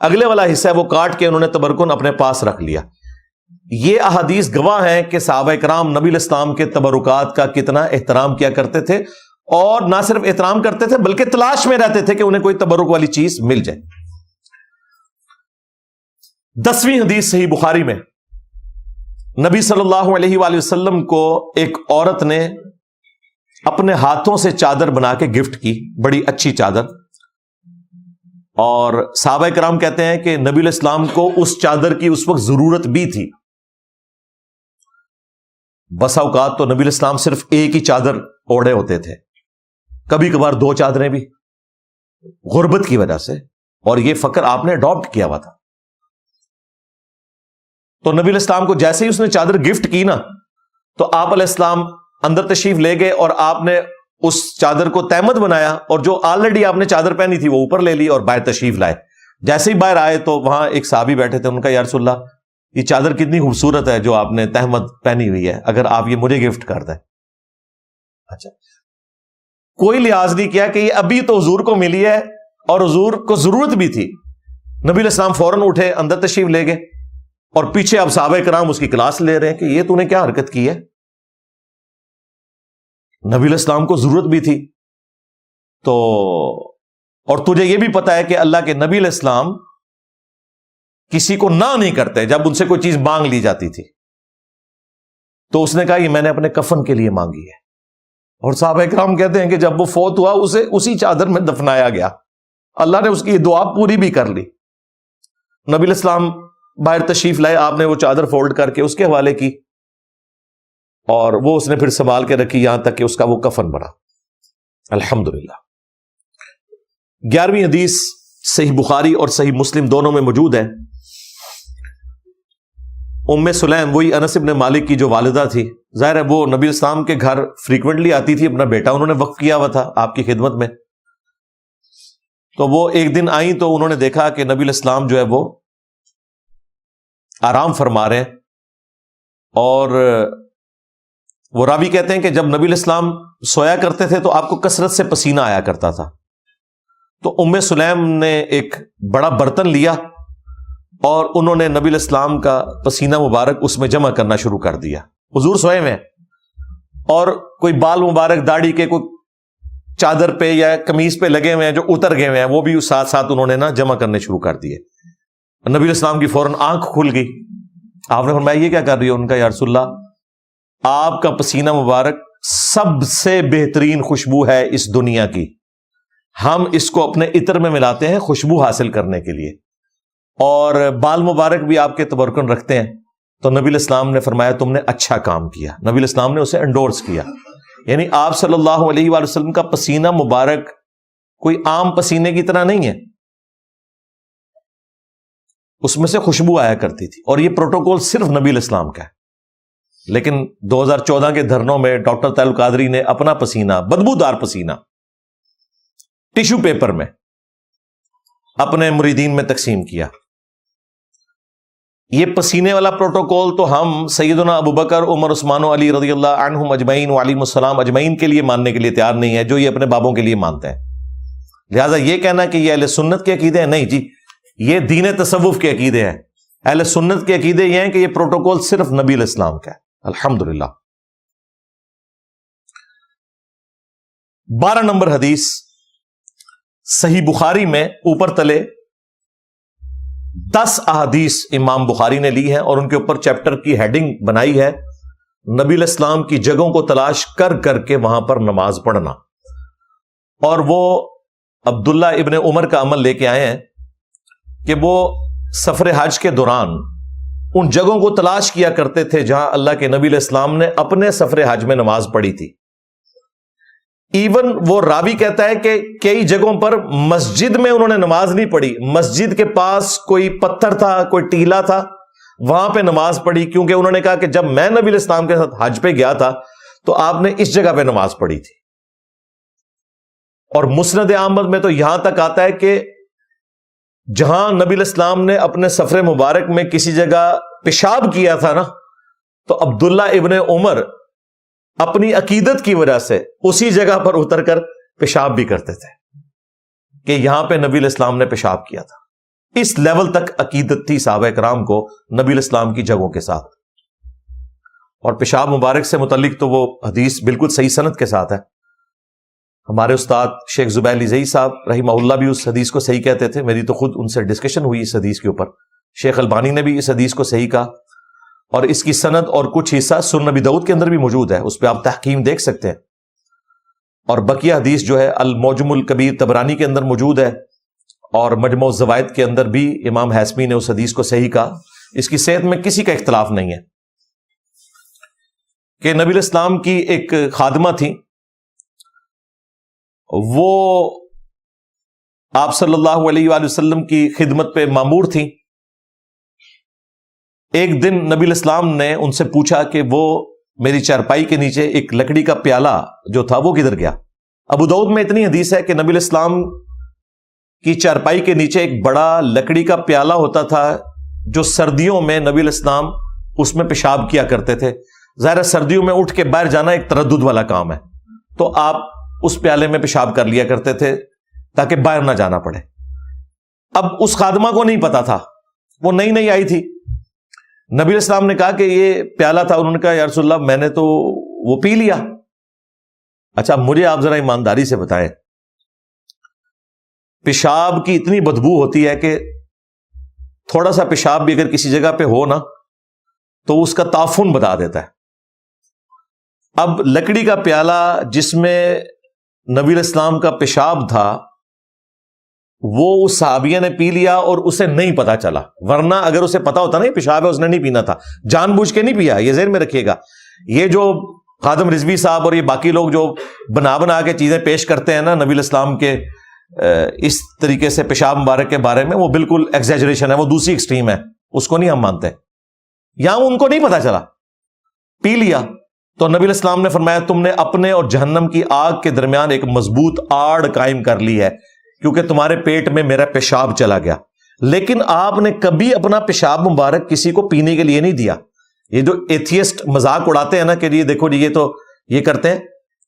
اگلے والا حصہ ہے وہ کاٹ کے انہوں نے تبرکن اپنے پاس رکھ لیا. یہ احادیث گواہ ہیں کہ صحابہ کرام نبی الاسلام کے تبرکات کا کتنا احترام کیا کرتے تھے, اور نہ صرف احترام کرتے تھے بلکہ تلاش میں رہتے تھے کہ انہیں کوئی تبرک والی چیز مل جائے. 10ویں حدیث صحیح بخاری میں, نبی صلی اللہ علیہ وآلہ وسلم کو ایک عورت نے اپنے ہاتھوں سے چادر بنا کے گفٹ کی, بڑی اچھی چادر, اور صحابہ کرام کہتے ہیں کہ نبی علیہ السلام کو اس چادر کی اس وقت ضرورت بھی تھی. بسا اوقات تو نبی علیہ السلام صرف ایک ہی چادر اوڑھے ہوتے تھے, کبھی کبھار 2 چادریں بھی, غربت کی وجہ سے, اور یہ فقر آپ نے اڈاپٹ کیا ہوا تھا. تو نبی علیہ السلام کو جیسے ہی اس نے چادر گفٹ کی نا, تو آپ علیہ السلام اندر تشریف لے گئے اور آپ نے اس چادر کو تہمت بنایا, اور جو آلریڈی آپ نے چادر پہنی تھی وہ اوپر لے لی اور باہر تشریف لائے. جیسے ہی باہر آئے تو وہاں ایک صحابی بیٹھے تھے, ان کا یا رسول اللہ یہ چادر کتنی خوبصورت ہے جو آپ نے تہمت پہنی ہوئی ہے, اگر آپ یہ مجھے گفٹ کر دیں. اچھا, کوئی لحاظ نہیں کیا کہ یہ ابھی تو حضور کو ملی ہے اور حضور کو ضرورت بھی تھی. نبی علیہ السلام فوراً اٹھے, اندر تشریف لے گئے, اور پیچھے اب صحابہ کرام اس کی کلاس لے رہے ہیں کہ یہ تو نے کیا حرکت کی ہے, نبی علیہ السلام کو ضرورت بھی تھی تو, اور تجھے یہ بھی پتا ہے کہ اللہ کے نبی علیہ السلام کسی کو نہ نہیں کرتے جب ان سے کوئی چیز مانگ لی جاتی تھی. تو اس نے کہا یہ میں نے اپنے کفن کے لیے مانگی ہے. اور صحابہ کرام کہتے ہیں کہ جب وہ فوت ہوا اسے اسی چادر میں دفنایا گیا, اللہ نے اس کی دعا پوری بھی کر لی. نبی علیہ السلام باہر تشریف لائے, آپ نے وہ چادر فولڈ کر کے اس کے حوالے کی, اور وہ اس نے پھر سنبھال کے رکھی یہاں تک کہ اس کا وہ کفن بنا. الحمدللہ. 11ویں حدیث صحیح بخاری اور صحیح مسلم دونوں میں موجود ہے. ام سلیم, وہی انس ابن مالک کی جو والدہ تھی, ظاہر ہے وہ نبی الاسلام کے گھر فریکوینٹلی آتی تھی, اپنا بیٹا انہوں نے وقف کیا ہوا تھا آپ کی خدمت میں. تو وہ ایک دن آئیں تو انہوں نے دیکھا کہ نبی الاسلام جو ہے وہ آرام فرما رہے ہیں, اور وہ راوی کہتے ہیں کہ جب نبی الاسلام سویا کرتے تھے تو آپ کو کثرت سے پسینہ آیا کرتا تھا. تو ام سلیم نے ایک بڑا برتن لیا اور انہوں نے نبی الاسلام کا پسینہ مبارک اس میں جمع کرنا شروع کر دیا. حضور سوئے ہوئے ہیں اور کوئی بال مبارک داڑھی کے کوئی چادر پہ یا قمیض پہ لگے ہوئے ہیں جو اتر گئے ہوئے ہیں, وہ بھی ساتھ ساتھ انہوں نے نا جمع کرنے شروع کر دیے. نبی الاسلام کی فوراً آنکھ کھل گئی. آپ نے فرمایا یہ کیا کر رہی ہو؟ ان کا یا رسول اللہ آپ کا پسینہ مبارک سب سے بہترین خوشبو ہے اس دنیا کی, ہم اس کو اپنے عطر میں ملاتے ہیں خوشبو حاصل کرنے کے لیے, اور بال مبارک بھی آپ کے تبرکن رکھتے ہیں. تو نبی الاسلام نے فرمایا تم نے اچھا کام کیا. نبی الاسلام نے اسے انڈورس کیا, یعنی آپ صلی اللہ علیہ وآلہ وسلم کا پسینہ مبارک کوئی عام پسینے کی طرح نہیں ہے, اس میں سے خوشبو آیا کرتی تھی. اور یہ پروٹوکول صرف نبی الاسلام کا ہے. لیکن 2014 کے دھرنوں میں ڈاکٹر طاہر القادری نے اپنا پسینہ, بدبودار پسینہ, ٹیشو پیپر میں اپنے مریدین میں تقسیم کیا. یہ پسینے والا پروٹوکول تو ہم سیدنا ابوبکر, عمر, عثمان و علی رضی اللہ عنہم اجمعین وعلیہم السلام اجمعین کے لیے ماننے کے لیے تیار نہیں ہے جو یہ اپنے بابوں کے لیے مانتے ہیں. لہذا یہ کہنا کہ یہ اہل سنت کے عقیدے ہیں, نہیں جی, یہ دین تصوف کے عقیدے ہیں. اہل سنت کے عقیدے یہ ہیں کہ یہ پروٹوکول صرف نبی علیہ السلام کا ہے. الحمدللہ. 12 نمبر حدیث صحیح بخاری میں اوپر تلے 10 احادیث امام بخاری نے لی ہیں اور ان کے اوپر چیپٹر کی ہیڈنگ بنائی ہے نبی علیہ السلام کی جگہوں کو تلاش کر کر کے وہاں پر نماز پڑھنا. اور وہ عبداللہ ابن عمر کا عمل لے کے آئے ہیں کہ وہ سفر حج کے دوران ان جگہوں کو تلاش کیا کرتے تھے جہاں اللہ کے نبی علیہ السلام نے اپنے سفر حج میں نماز پڑھی تھی. ایون وہ راوی کہتا ہے کہ کئی جگہوں پر مسجد میں انہوں نے نماز نہیں پڑھی, مسجد کے پاس کوئی پتھر تھا, کوئی ٹیلا تھا, وہاں پہ نماز پڑھی, کیونکہ انہوں نے کہا کہ جب میں نبی علیہ السلام کے ساتھ حج پہ گیا تھا تو آپ نے اس جگہ پہ نماز پڑھی تھی. اور مسند احمد میں تو یہاں تک آتا ہے کہ جہاں نبی علیہ السلام نے اپنے سفر مبارک میں کسی جگہ پیشاب کیا تھا نا, تو عبداللہ ابن عمر اپنی عقیدت کی وجہ سے اسی جگہ پر اتر کر پیشاب بھی کرتے تھے کہ یہاں پہ نبی علیہ السلام نے پیشاب کیا تھا. اس لیول تک عقیدت تھی صحابہ کرام کو نبی الاسلام کی جگہوں کے ساتھ. اور پیشاب مبارک سے متعلق تو وہ حدیث بالکل صحیح سند کے ساتھ ہے. ہمارے استاد شیخ زبیر علی زئی صاحب رحمہ اللہ بھی اس حدیث کو صحیح کہتے تھے. میری تو خود ان سے ڈسکشن ہوئی اس حدیث کے اوپر. شیخ البانی نے بھی اس حدیث کو صحیح کہا, اور اس کی سند اور کچھ حصہ سنن نبی داؤد کے اندر بھی موجود ہے, اس پہ آپ تحقیم دیکھ سکتے ہیں. اور بقیہ حدیث جو ہے المعجم الکبیر طبرانی کے اندر موجود ہے, اور مجموع الزوائد کے اندر بھی امام ہیثمی نے اس حدیث کو صحیح کہا. اس کی صحت میں کسی کا اختلاف نہیں ہے کہ نبی الاسلام کی ایک خادمہ تھی, وہ آپ صلی اللہ علیہ وآلہ وسلم کی خدمت پہ مامور تھی. ایک دن نبی الاسلام نے ان سے پوچھا کہ وہ میری چارپائی کے نیچے ایک لکڑی کا پیالہ جو تھا وہ کدھر گیا. ابو داؤد میں اتنی حدیث ہے کہ نبی الاسلام کی چارپائی کے نیچے ایک بڑا لکڑی کا پیالہ ہوتا تھا, جو سردیوں میں نبی الاسلام اس میں پیشاب کیا کرتے تھے. ظاہر سردیوں میں اٹھ کے باہر جانا ایک تردد والا کام ہے, تو آپ اس پیالے میں پیشاب کر لیا کرتے تھے تاکہ باہر نہ جانا پڑے. اب اس خادمہ کو نہیں پتا تھا, وہ نئی نئی آئی تھی. نبی الاسلام نے کہا کہ یہ پیالہ تھا. انہوں نے کہا یا رسول اللہ میں نے تو وہ پی لیا. اچھا مجھے آپ ذرا ایمانداری سے بتائیں, پیشاب کی اتنی بدبو ہوتی ہے کہ تھوڑا سا پیشاب بھی اگر کسی جگہ پہ ہو نا تو اس کا تعفن بتا دیتا ہے. اب لکڑی کا پیالہ جس میں نبی الاسلام کا پیشاب تھا وہ اس صحابیہ نے پی لیا اور اسے نہیں پتا چلا, ورنہ اگر اسے پتا ہوتا نا پیشاب ہے اس نے نہیں پینا تھا, جان بوجھ کے نہیں پیا. یہ ذہن میں رکھیے گا. یہ جو خادم رضوی صاحب اور یہ باقی لوگ جو بنا کے چیزیں پیش کرتے ہیں نا نبی الاسلام کے اس طریقے سے پیشاب مبارک کے بارے میں, وہ بالکل ایگزیجریشن ہے, وہ دوسری ایکسٹریم ہے, اس کو نہیں ہم مانتے. یہاں ان کو نہیں پتا چلا, پی لیا. تو نبی الاسلام نے فرمایا تم نے اپنے اور جہنم کی آگ کے درمیان ایک مضبوط آڑ قائم کر لی ہے, کیونکہ تمہارے پیٹ میں میرا پیشاب چلا گیا. لیکن آپ نے کبھی اپنا پیشاب مبارک کسی کو پینے کے لیے نہیں دیا. یہ جو ایتھیسٹ مذاق اڑاتے ہیں نا کہ یہ دیکھو یہ تو یہ کرتے ہیں,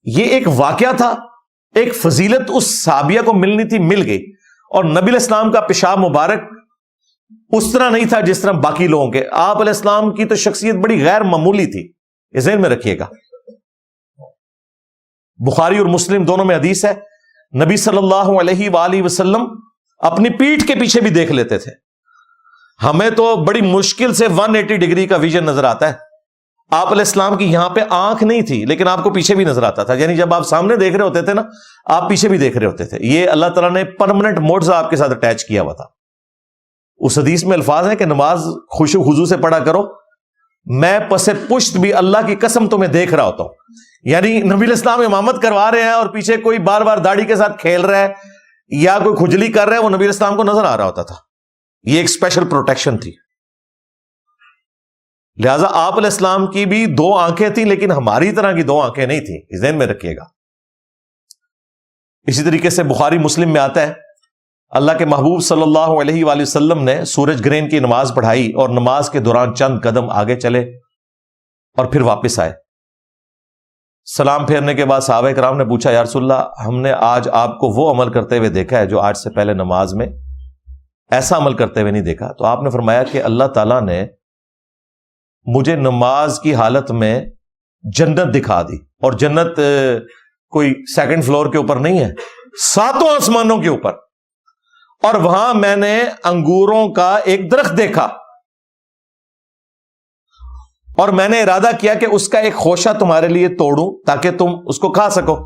یہ ایک واقعہ تھا, ایک فضیلت اس صحابیہ کو ملنی تھی, مل گئی. اور نبی الاسلام کا پیشاب مبارک اس طرح نہیں تھا جس طرح باقی لوگوں کے. آپ علیہ السلام کی تو شخصیت بڑی غیر معمولی تھی, یہ ذہن میں رکھیے گا. بخاری اور مسلم دونوں میں حدیث ہے, نبی صلی اللہ علیہ وآلہ وسلم اپنی پیٹھ کے پیچھے بھی دیکھ لیتے تھے. ہمیں تو بڑی مشکل سے 180 ڈگری کا ویژن نظر آتا ہے. آپ علیہ السلام کی یہاں پہ آنکھ نہیں تھی لیکن آپ کو پیچھے بھی نظر آتا تھا, یعنی جب آپ سامنے دیکھ رہے ہوتے تھے نا آپ پیچھے بھی دیکھ رہے ہوتے تھے. یہ اللہ تعالیٰ نے پرماننٹ معجزہ آپ کے ساتھ اٹیچ کیا ہوا تھا. اس حدیث میں الفاظ ہیں کہ نماز خشوع و خضوع سے پڑھا کرو, میں پس پشت بھی اللہ کی قسم تمہیں دیکھ رہا ہوتا ہوں. یعنی نبی الاسلام امامت کروا رہے ہیں اور پیچھے کوئی بار بار داڑھی کے ساتھ کھیل رہا ہے یا کوئی کھجلی کر رہا ہے, وہ نبی الاسلام کو نظر آ رہا ہوتا تھا. یہ ایک اسپیشل پروٹیکشن تھی. لہذا آپ علیہ السلام کی بھی 2 آنکھیں تھیں لیکن ہماری طرح کی 2 آنکھیں نہیں تھیں, ذہن میں رکھیے گا. اسی طریقے سے بخاری مسلم میں آتا ہے اللہ کے محبوب صلی اللہ علیہ وآلہ وسلم نے سورج گرہن کی نماز پڑھائی اور نماز کے دوران چند قدم آگے چلے اور پھر واپس آئے. سلام پھیرنے کے بعد صحابہ کرام نے پوچھا یا رسول اللہ ہم نے آج آپ کو وہ عمل کرتے ہوئے دیکھا ہے جو آج سے پہلے نماز میں ایسا عمل کرتے ہوئے نہیں دیکھا. تو آپ نے فرمایا کہ اللہ تعالیٰ نے مجھے نماز کی حالت میں جنت دکھا دی, اور جنت کوئی 2nd فلور کے اوپر نہیں ہے, 7 آسمانوں کے اوپر. اور وہاں میں نے انگوروں کا ایک درخت دیکھا اور میں نے ارادہ کیا کہ اس کا ایک خوشہ تمہارے لیے توڑوں تاکہ تم اس کو کھا سکو.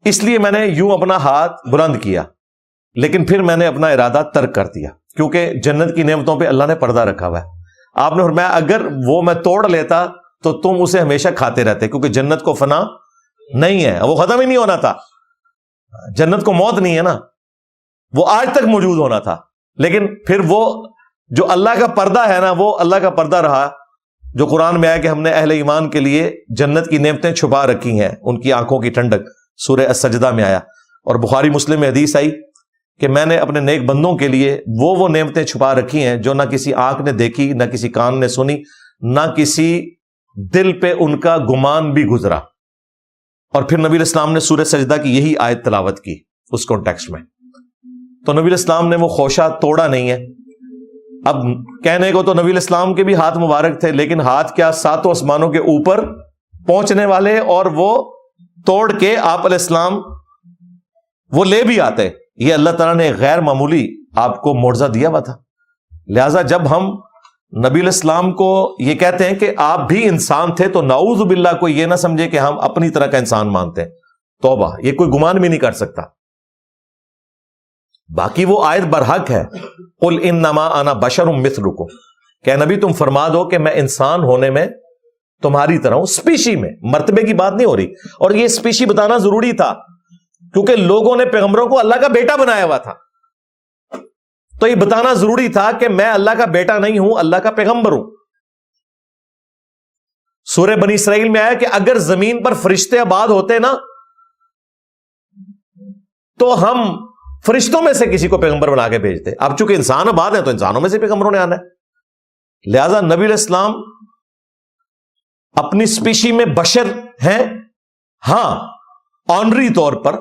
اس لیے میں نے یوں اپنا ہاتھ بلند کیا, لیکن پھر میں نے اپنا ارادہ ترک کر دیا کیونکہ جنت کی نعمتوں پہ اللہ نے پردہ رکھا ہوا ہے. آپ نے فرمایا اگر وہ میں توڑ لیتا تو تم اسے ہمیشہ کھاتے رہتے, کیونکہ جنت کو فنا نہیں ہے, وہ ختم ہی نہیں ہونا تھا. جنت کو موت نہیں ہے نا, وہ آج تک موجود ہونا تھا. لیکن پھر وہ جو اللہ کا پردہ ہے نا وہ اللہ کا پردہ رہا, جو قرآن میں آیا کہ ہم نے اہل ایمان کے لیے جنت کی نعمتیں چھپا رکھی ہیں, ان کی آنکھوں کی ٹھنڈک, سورہ السجدہ میں آیا. اور بخاری مسلم میں حدیث آئی کہ میں نے اپنے نیک بندوں کے لیے وہ نعمتیں چھپا رکھی ہیں جو نہ کسی آنکھ نے دیکھی, نہ کسی کان نے سنی, نہ کسی دل پہ ان کا گمان بھی گزرا. اور پھر نبی الاسلام نے سورہ سجدہ کی یہی آیت تلاوت کی اس کانٹیکسٹ میں. تو نبی الاسلام نے وہ خوشہ توڑا نہیں ہے. اب کہنے کو تو نبی الاسلام کے بھی ہاتھ مبارک تھے، لیکن ہاتھ کیا، ساتوں آسمانوں کے اوپر پہنچنے والے، اور وہ توڑ کے آپ علیہ السلام وہ لے بھی آتے. یہ اللہ تعالیٰ نے غیر معمولی آپ کو معجزہ دیا ہوا تھا. لہذا جب ہم نبی علیہ السلام کو یہ کہتے ہیں کہ آپ بھی انسان تھے، تو نعوذ باللہ کوئی یہ نہ سمجھے کہ ہم اپنی طرح کا انسان مانتے ہیں. توبہ، یہ کوئی گمان بھی نہیں کر سکتا. باقی وہ آیت برحق ہے، قل انما انا بشر مثلکم، کہ نبی تم فرما دو کہ میں انسان ہونے میں تمہاری طرح ہوں. اسپیشی میں، مرتبے کی بات نہیں ہو رہی. اور یہ اسپیشی بتانا ضروری تھا کیونکہ لوگوں نے پیغمبروں کو اللہ کا بیٹا بنایا ہوا تھا. تو یہ بتانا ضروری تھا کہ میں اللہ کا بیٹا نہیں ہوں، اللہ کا پیغمبر ہوں. سورہ بنی اسرائیل میں آیا کہ اگر زمین پر فرشتے آباد ہوتے نا تو ہم فرشتوں میں سے کسی کو پیغمبر بنا کے بھیجتے. اب چونکہ انسان آباد ہیں تو انسانوں میں سے پیغمبروں نے آنا ہے. لہذا نبی علیہ السلام اپنی اسپیشی میں بشر ہیں. ہاں، آنری طور پر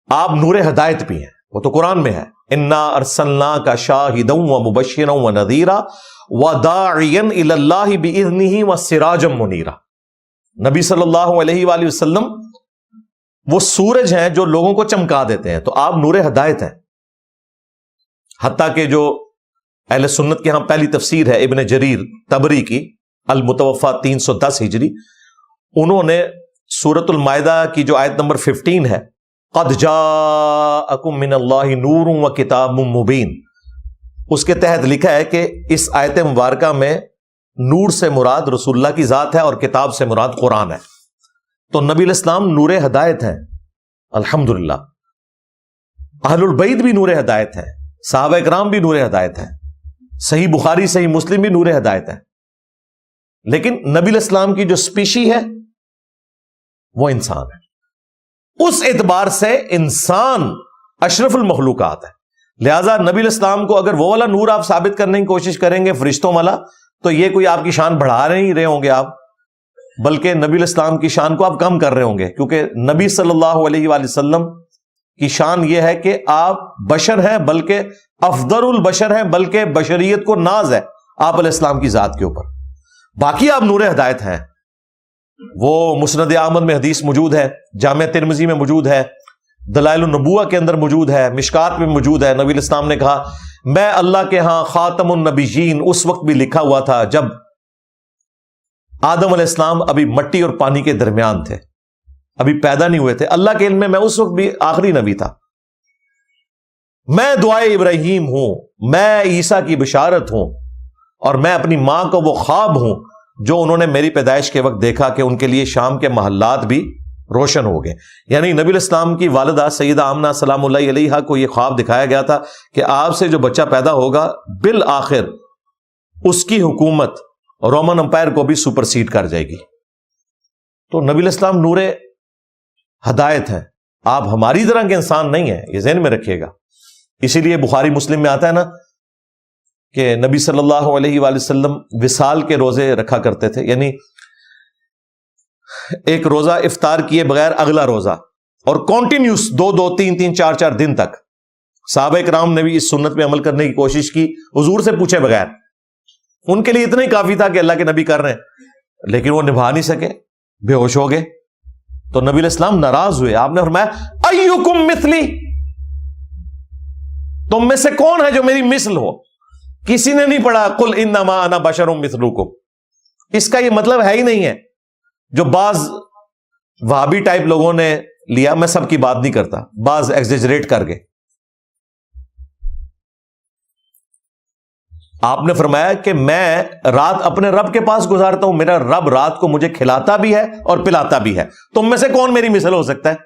آپ نور ہدایت بھی ہیں، وہ تو قرآن میں ہے، انا ارسلناک شاہدا ومبشرا ونذیرا وداعیا الی اللہ باذنہ وسراجا منیرا. نبی صلی اللہ علیہ وآلہ وسلم وہ سورج ہیں جو لوگوں کو چمکا دیتے ہیں، تو آپ نور ہدایت ہیں. حتیٰ کہ جو اہل سنت کے ہاں پہلی تفسیر ہے ابن جریر طبری کی، المتوفا 310 ہجری، انہوں نے سورۃ المائدہ کی جو آیت نمبر 15 ہے، قد جاءکم من اللہ نور و کتاب مبین، اس کے تحت لکھا ہے کہ اس آیت مبارکہ میں نور سے مراد رسول اللہ کی ذات ہے اور کتاب سے مراد قرآن ہے. تو نبی علیہ السلام نور ہدایت ہیں الحمدللہ. اہل البیت بھی نور ہدایت ہیں، صحابہ اکرام بھی نور ہدایت ہیں، صحیح بخاری صحیح مسلم بھی نور ہدایت ہے. لیکن نبی علیہ السلام کی جو اسپیشی ہے وہ انسان ہے. اس اعتبار سے انسان اشرف المخلوقات ہے. لہذا نبی علیہ السلام کو اگر وہ والا نور آپ ثابت کرنے کی کوشش کریں گے فرشتوں والا، تو یہ کوئی آپ کی شان بڑھا نہیں رہے ہوں گے آپ، بلکہ نبی علیہ السلام کی شان کو آپ کم کر رہے ہوں گے. کیونکہ نبی صلی اللہ علیہ وآلہ وسلم کی شان یہ ہے کہ آپ بشر ہیں، بلکہ افضل البشر ہیں، بلکہ بشریت کو ناز ہے آپ علیہ السلام کی ذات کے اوپر. باقی آپ نور ہدایت ہیں. وہ مسند احمد میں حدیث موجود ہے، جامع ترمذی میں موجود ہے، دلائل النبوہ کے اندر موجود ہے، مشکات میں موجود ہے. نبی علیہ السلام نے کہا میں اللہ کے ہاں خاتم النبیین اس وقت بھی لکھا ہوا تھا جب آدم علیہ السلام ابھی مٹی اور پانی کے درمیان تھے، ابھی پیدا نہیں ہوئے تھے. اللہ کے علم میں اس وقت بھی آخری نبی تھا. میں دعائے ابراہیم ہوں، میں عیسیٰ کی بشارت ہوں، اور میں اپنی ماں کو وہ خواب ہوں جو انہوں نے میری پیدائش کے وقت دیکھا کہ ان کے لیے شام کے محلات بھی روشن ہو گئے. یعنی نبی علیہ السلام کی والدہ سیدہ آمنہ سلام اللہ علیہا کو یہ خواب دکھایا گیا تھا کہ آپ سے جو بچہ پیدا ہوگا بالآخر اس کی حکومت رومن امپائر کو بھی سپرسیڈ کر جائے گی. تو نبی علیہ السلام نور ہدایت ہیں، آپ ہماری طرح کے انسان نہیں ہیں، یہ ذہن میں رکھیے گا. اسی لیے بخاری مسلم میں آتا ہے نا کہ نبی صلی اللہ علیہ وآلہ وسلم وصال کے روزے رکھا کرتے تھے، یعنی ایک روزہ افطار کیے بغیر اگلا روزہ، اور کنٹینیوس 2 3 3 4 4 دن تک. صحابہ کرام نے بھی اس سنت پہ عمل کرنے کی کوشش کی حضور سے پوچھے بغیر. ان کے لیے اتنا ہی کافی تھا کہ اللہ کے نبی کر رہے ہیں، لیکن وہ نبھا نہیں سکے، بے ہوش ہو گئے. تو نبی علیہ السلام ناراض ہوئے. آپ نے فرمایا ایکم مثلی، تم میں سے کون ہے جو میری مثل ہو؟ کسی نے نہیں پڑھا قل انما انا بشر مثلکم. اس کا یہ مطلب ہے ہی نہیں ہے جو بعض وہابی ٹائپ لوگوں نے لیا. میں سب کی بات نہیں کرتا، بعض ایگزیجریٹ کر گئے. آپ نے فرمایا کہ میں رات اپنے رب کے پاس گزارتا ہوں، میرا رب رات کو مجھے کھلاتا بھی ہے اور پلاتا بھی ہے. تم میں سے کون میری مثل ہو سکتا ہے؟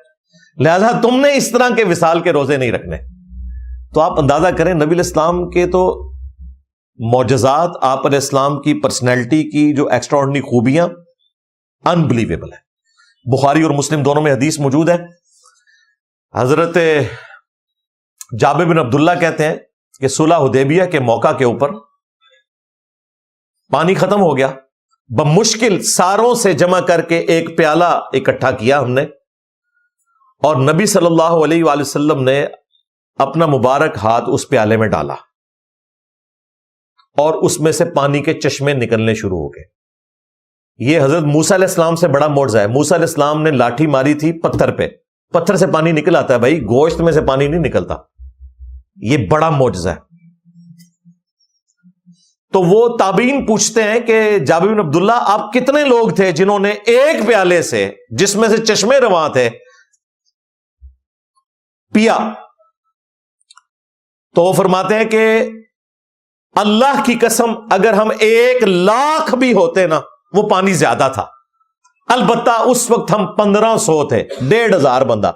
لہذا تم نے اس طرح کے وصال کے روزے نہیں رکھنے. تو آپ اندازہ کریں نبی علیہ السلام کے تو معجزات، آپ علیہ السلام کی پرسنالٹی کی جو ایکسٹراڈنری خوبیاں انبلیویبل ہے. بخاری اور مسلم دونوں میں حدیث موجود ہے. حضرت جابر بن عبداللہ کہتے ہیں کہ صلح حدیبیہ کے موقع کے اوپر پانی ختم ہو گیا، بمشکل ساروں سے جمع کر کے ایک پیالہ اکٹھا کیا ہم نے، اور نبی صلی اللہ علیہ وآلہ وسلم نے اپنا مبارک ہاتھ اس پیالے میں ڈالا اور اس میں سے پانی کے چشمے نکلنے شروع ہو گئے. یہ حضرت موسیٰ علیہ السلام سے بڑا معجزہ ہے. موسیٰ علیہ السلام نے لاٹھی ماری تھی پتھر پہ, پتھر سے پانی نکل آتا ہے بھائی, گوشت میں سے پانی نہیں نکلتا. یہ بڑا معجزہ ہے. تو وہ تابعین پوچھتے ہیں کہ جابر بن عبداللہ آپ کتنے لوگ تھے جنہوں نے ایک پیالے سے جس میں سے چشمے رواں تھے پیا؟ تو وہ فرماتے ہیں کہ اللہ کی قسم اگر ہم 1,00,000 بھی ہوتے نا وہ پانی زیادہ تھا. البتہ اس وقت ہم 1500 تھے, 1,500 بندہ,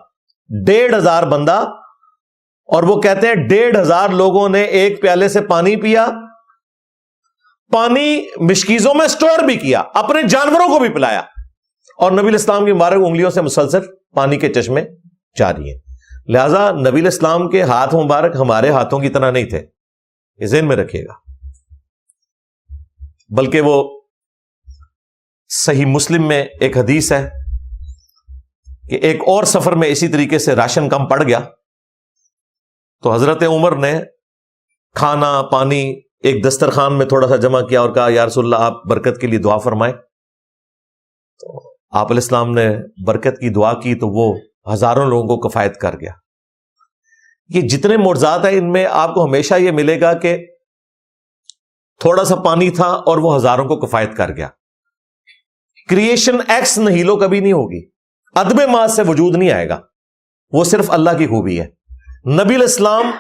1,500 بندہ. اور وہ کہتے ہیں 1,500 لوگوں نے ایک پیالے سے پانی پیا, پانی مشکیزوں میں سٹور بھی کیا, اپنے جانوروں کو بھی پلایا, اور نبی الاسلام کی مبارک انگلیوں سے مسلسل پانی کے چشمے جاری ہیں. لہذا نبی الاسلام کے ہاتھ مبارک ہمارے ہاتھوں کی طرح نہیں تھے, یہ ذہن میں رکھیے گا. بلکہ وہ صحیح مسلم میں ایک حدیث ہے کہ ایک اور سفر میں اسی طریقے سے راشن کم پڑ گیا تو حضرت عمر نے کھانا پانی ایک دسترخوان میں تھوڑا سا جمع کیا اور کہا یا رسول اللہ آپ برکت کے لیے دعا فرمائیں. تو آپ علیہ السلام نے برکت کی دعا کی تو وہ ہزاروں لوگوں کو کفایت کر گیا. یہ جتنے معجزات ہیں ان میں آپ کو ہمیشہ یہ ملے گا کہ تھوڑا سا پانی تھا اور وہ ہزاروں کو کفایت کر گیا. کریشن ایکس نہیلو کبھی نہیں ہوگی, عدم ماز سے وجود نہیں آئے گا, وہ صرف اللہ کی خوبی ہے. نبی الاسلام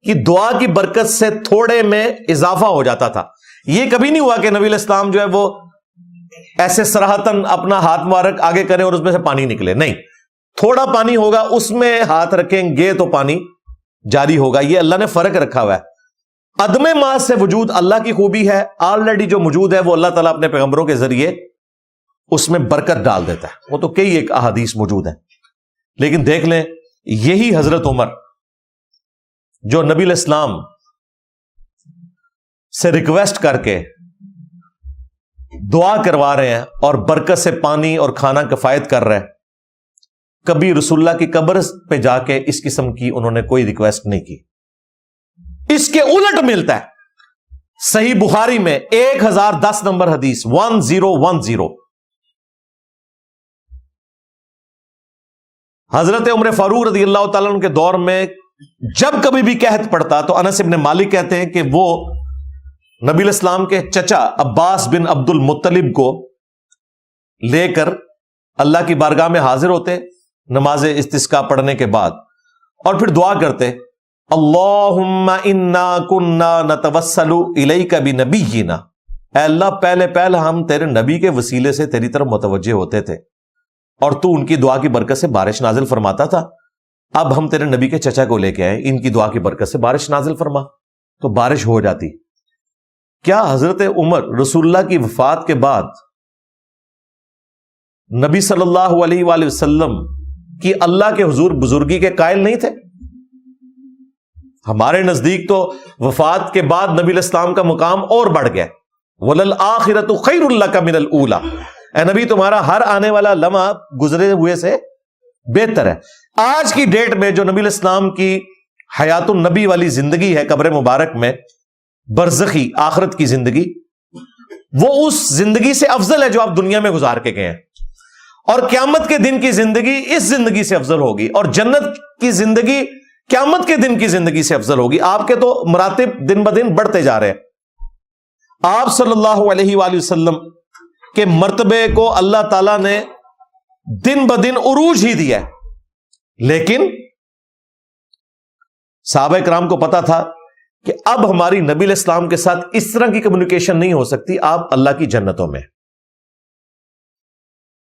کی دعا کی برکت سے تھوڑے میں اضافہ ہو جاتا تھا. یہ کبھی نہیں ہوا کہ نبی الاسلام جو ہے وہ ایسے صراحتاً اپنا ہاتھ مبارک آگے کریں اور اس میں سے پانی نکلے, نہیں, تھوڑا پانی ہوگا اس میں ہاتھ رکھیں گے تو پانی جاری ہوگا. یہ اللہ نے فرق رکھا ہوا ہے. عدم ماز سے وجود اللہ کی خوبی ہے, آلریڈی جو موجود ہے وہ اللہ تعالیٰ اپنے پیغمبروں کے ذریعے اس میں برکت ڈال دیتا ہے. وہ تو کئی ایک احادیث موجود ہیں. لیکن دیکھ لیں یہی حضرت عمر جو نبی الاسلام سے ریکویسٹ کر کے دعا کروا رہے ہیں اور برکت سے پانی اور کھانا کفایت کر رہے ہیں, کبھی رسول اللہ کی قبر پہ جا کے اس قسم کی انہوں نے کوئی ریکویسٹ نہیں کی. اس کے الٹ ملتا ہے صحیح بخاری میں 1010 نمبر حدیث 1010. حضرت عمر فاروق رضی اللہ تعالیٰ عنہ کے دور میں جب کبھی بھی قحط پڑتا تو انس بن مالک کہتے ہیں کہ وہ نبی الاسلام کے چچا عباس بن عبد المطلب کو لے کر اللہ کی بارگاہ میں حاضر ہوتے نماز استسقاء پڑھنے کے بعد, اور پھر دعا کرتے اللہم انا کنا نتوسل الیک بنبینا, اے اللہ پہلے ہم تیرے نبی کے وسیلے سے تیری طرف متوجہ ہوتے تھے اور تو ان کی دعا کی برکت سے بارش نازل فرماتا تھا, اب ہم تیرے نبی کے چچا کو لے کے آئے, ان کی دعا کی برکت سے بارش نازل فرما, تو بارش ہو جاتی. کیا حضرت عمر رسول اللہ کی وفات کے بعد نبی صلی اللہ علیہ وآلہ وسلم کی اللہ کے حضور بزرگی کے قائل نہیں تھے؟ ہمارے نزدیک تو وفات کے بعد نبی الاسلام کا مقام اور بڑھ گیا. وَلَلْآخِرَةُ خَيْرٌ لَكَ مِنَ الْأُولَى, اے نبی تمہارا ہر آنے والا لمحہ گزرے ہوئے سے بہتر ہے. آج کی ڈیٹ میں جو نبی الاسلام کی حیات النبی والی زندگی ہے قبر مبارک میں, برزخی آخرت کی زندگی, وہ اس زندگی سے افضل ہے جو آپ دنیا میں گزار کے گئے ہیں, اور قیامت کے دن کی زندگی اس زندگی سے افضل ہوگی, اور جنت کی زندگی قیامت کے دن کی زندگی سے افضل ہوگی. آپ کے تو مراتب دن بدن بڑھتے جا رہے ہیں. آپ صلی اللہ علیہ وآلہ وسلم کے مرتبے کو اللہ تعالیٰ نے دن بدن عروج ہی دیا ہے, لیکن صحابہ کرام کو پتا تھا کہ اب ہماری نبی علیہ السلام کے ساتھ اس طرح کی کمیونیکیشن نہیں ہو سکتی, آپ اللہ کی جنتوں میں.